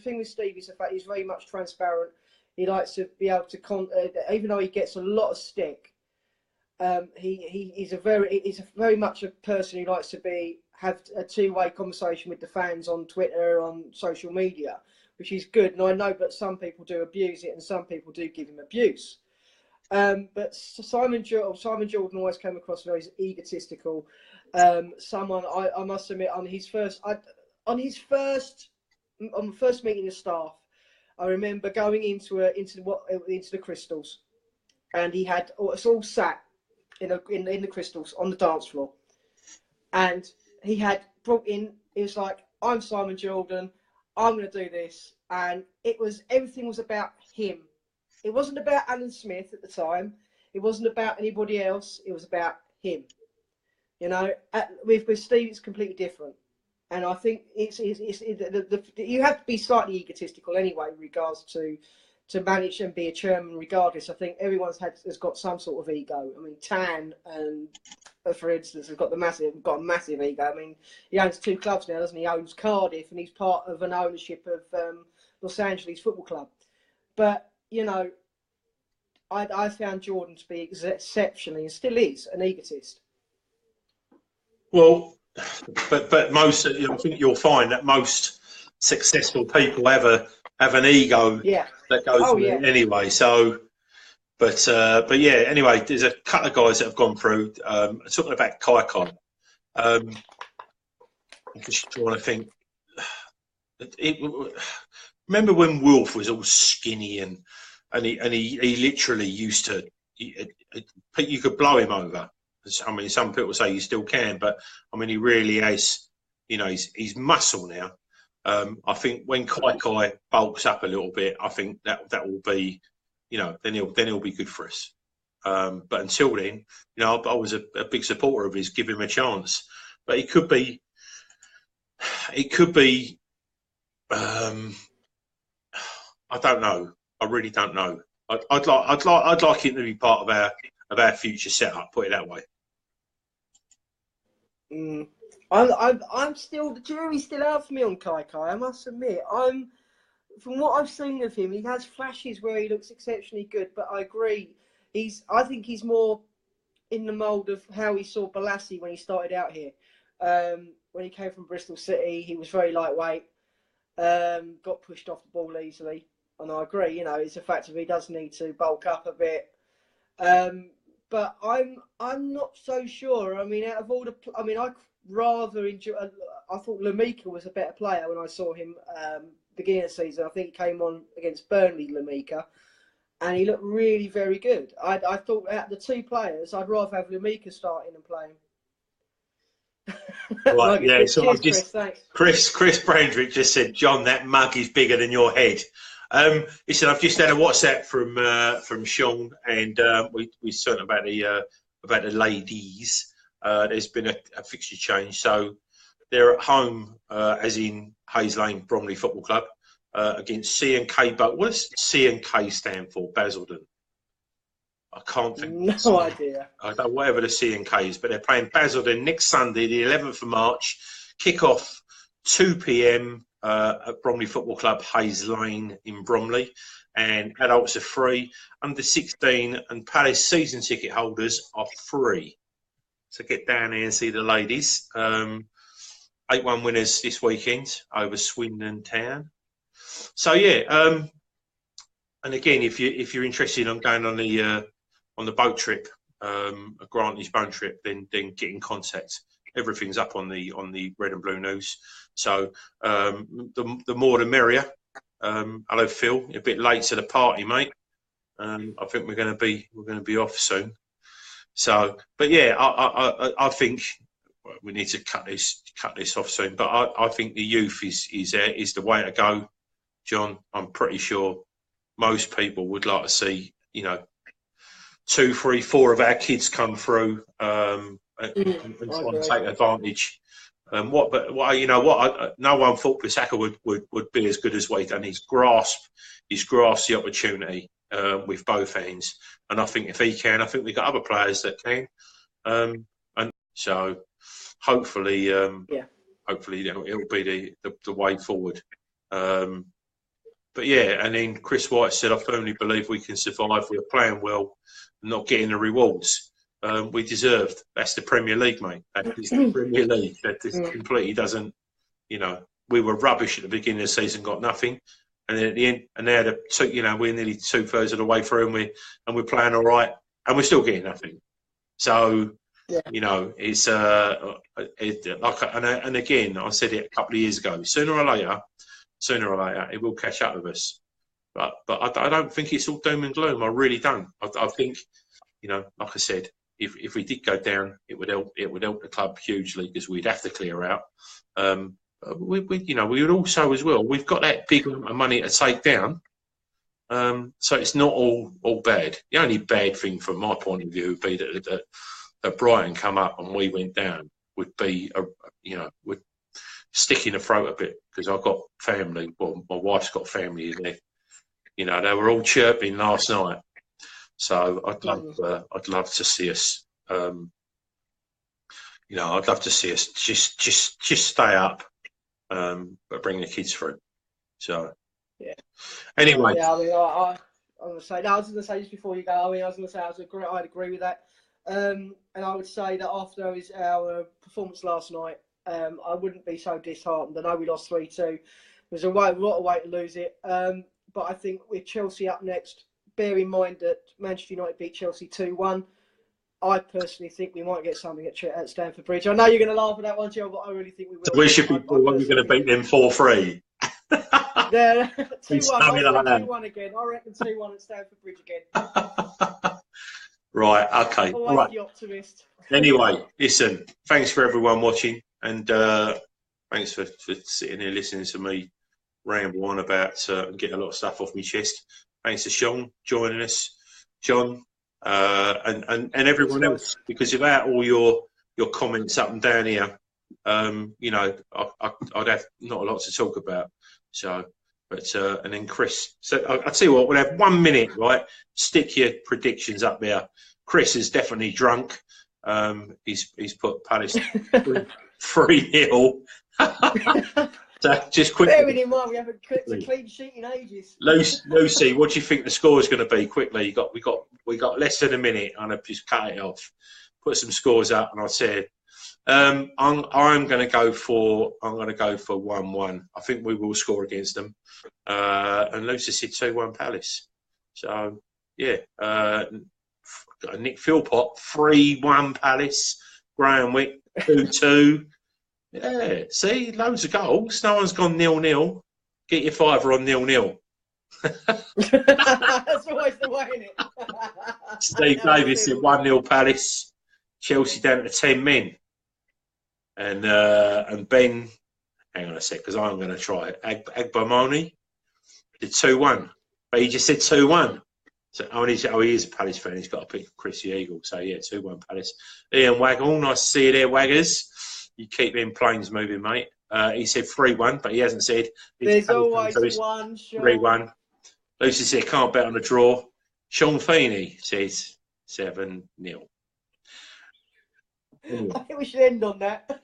thing with Steve is the fact he's very much transparent. He likes to be able to, even though he gets a lot of stick, he's very much a person who likes to have a two-way conversation with the fans on Twitter, on social media, which is good. And I know that some people do abuse it, and some people do give him abuse. But Simon Jordan always came across very egotistical. Someone I must admit, on the first meeting of staff, I remember going into the Crystals, and he had us all sat in the Crystals on the dance floor, and he had brought in. It was like, I'm Simon Jordan, I'm going to do this, and everything was about him. It wasn't about Alan Smith at the time. It wasn't about anybody else. It was about him. With Steve, it's completely different. And I think you have to be slightly egotistical anyway, in regards to manage and be a chairman. Regardless, I think everyone's has got some sort of ego. I mean, Tan and for instance, has got a massive ego. I mean, he owns 2 clubs now, doesn't he? He owns Cardiff, and he's part of an ownership of Los Angeles Football Club. But I found Jordan to be exceptionally, and still is, an egotist. Well, but most, I think you'll find that most successful people have an ego that goes with it anyway. So, but yeah. Anyway, there's a couple of guys that have gone through. Talking about Kai. I'm just trying to think. Remember when Wolf was all skinny and he literally used to. You could blow him over. I mean, some people say you still can, but I mean, he really has. He's muscle now. I think when Kai bulks up a little bit, I think that will be, then he'll be good for us. But until then, I was a big supporter of his. Give him a chance, but it could be. I don't know. I really don't know. I'd like him to be part of our future setup. Put it that way. I'm still, the jury's still out for me on Kai. I must admit, from what I've seen of him, he has flashes where he looks exceptionally good. But I agree, I think he's more in the mould of how he saw Balassi when he started out here. When he came from Bristol City, he was very lightweight, got pushed off the ball easily. And I agree, it's a fact of he does need to bulk up a bit. But I'm not so sure. I mean, out of all I rather enjoy. I thought Lamika was a better player when I saw him beginning of the season. I think he came on against Burnley, Lamika, and he looked really very good. I thought out of the 2 players, I'd rather have Lamika starting and playing. Right, yeah. So Cheers, Chris Brandrick just said, John, that mug is bigger than your head. He said, I've just had a WhatsApp from Sean, and we talking about the ladies. There's been a fixture change, so they're at home, as in Hayes Lane Bromley Football Club. against C&K. But what does C&K stand for? Basildon. I can't think. No idea. I don't know whatever the C&K is, but they're playing Basildon next Sunday, the 11th of March. Kick off 2 p.m. At Bromley Football Club, Hayes Lane in Bromley, and adults are free. Under 16 and Palace season ticket holders are free. So get down there and see the ladies. 8-1 winners this weekend over Swindon Town. So yeah, and again, if you're interested in going on the boat trip, a Grantley's boat trip, then get in contact. Everything's up on the Red and Blue News. So the more the merrier. Hello Phil, you're a bit late to the party, mate. I think we're going to be off soon. So, but yeah, I think we need to cut this off soon. But I think the youth is the way to go, John. I'm pretty sure most people would like to see 2, 3, 4 of our kids come through and try and take advantage. No one thought Pisaka would be as good as Wade, and he's grasped the opportunity with both hands. And I think if he can, I think we've got other players that can. And so hopefully, hopefully it'll be the way forward. But yeah, and then Chris White said, I firmly believe we can survive. We're playing well, not getting the rewards we deserved. That's the Premier League, mate. That is the Premier League. That completely doesn't, we were rubbish at the beginning of the season, got nothing. And then at the end, and now we're nearly 2/3 of the way through, and we're playing all right, and we're still getting nothing. So, it's and again, I said it a couple of years ago. Sooner or later, it will catch up with us. But I don't think it's all doom and gloom. I really don't. I think, like I said, if we did go down, it would help the club hugely because we'd have to clear out. We would also as well. We've got that big amount of money to take down, so it's not all bad. The only bad thing from my point of view would be that Brighton come up and we went down would be would stick in the throat a bit because I've got family. Well, my wife's got family in there. They were all chirping last night. So I'd love to see us. I'd love to see us just stay up, but bring the kids through. So yeah. Anyway, yeah. I mean, I was going to say just before you go. I was going to say I'd agree with that. And I would say that after our performance last night, I wouldn't be so disheartened. I know we lost 3-2. There's a lot of way to lose it. But I think with Chelsea up next, bear in mind that Manchester United beat Chelsea 2-1. I personally think we might get something at Stamford Bridge. I know you're going to laugh at that one, Joe, but I really think we will. So we should be going to beat them 4-3. Yeah, 2-1 again. I reckon 2-1 at Stamford Bridge again. Right, okay. Always right. The optimist. Anyway, listen, thanks for everyone watching, and thanks for sitting here listening to me ramble on about and get a lot of stuff off my chest. Thanks to Sean joining us, John, and everyone else, because without all your comments up and down here, I'd have not a lot to talk about. So, but and then Chris. So I'll tell you what, we'll have 1 minute, right? Stick your predictions up there. Chris is definitely drunk. He's put Palace 3-0. So just quickly. Bearing in mind we haven't cooked a clean sheet in ages. Lucy, what do you think the score is going to be? Quickly, we got less than a minute, and I've just cut it off. Put some scores up, and I said, I'm going to go for 1-1. I think we will score against them. And Lucy said 2-1 Palace. So yeah, Nick Philpott 3-1 Palace. Graham Wick 2-2. Yeah, see, loads of goals. No one's gone 0-0. Get your fiver on 0-0. That's always the way, isn't it? Steve Davis said 1-0 Palace. Chelsea down to 10 men. And Ben, hang on a sec, because I'm going to try it. Agbamoni did 2-1. But he just said 2-1. So, he is a Palace fan. He's got to pick Chrissy Eagle. So, yeah, 2-1 Palace. Ian Waggle, nice to see you there, Waggers. You keep them planes moving, mate. He said 3-1, but he hasn't said. There's always one, Sean. 3-1. Lucy said, can't bet on a draw. Sean Feeney says 7-0. Anyway. I think we should end on that.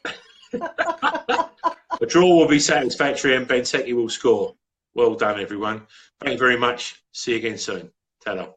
The draw will be satisfactory and Benteke will score. Well done, everyone. Thank you very much. See you again soon. Ta-ra.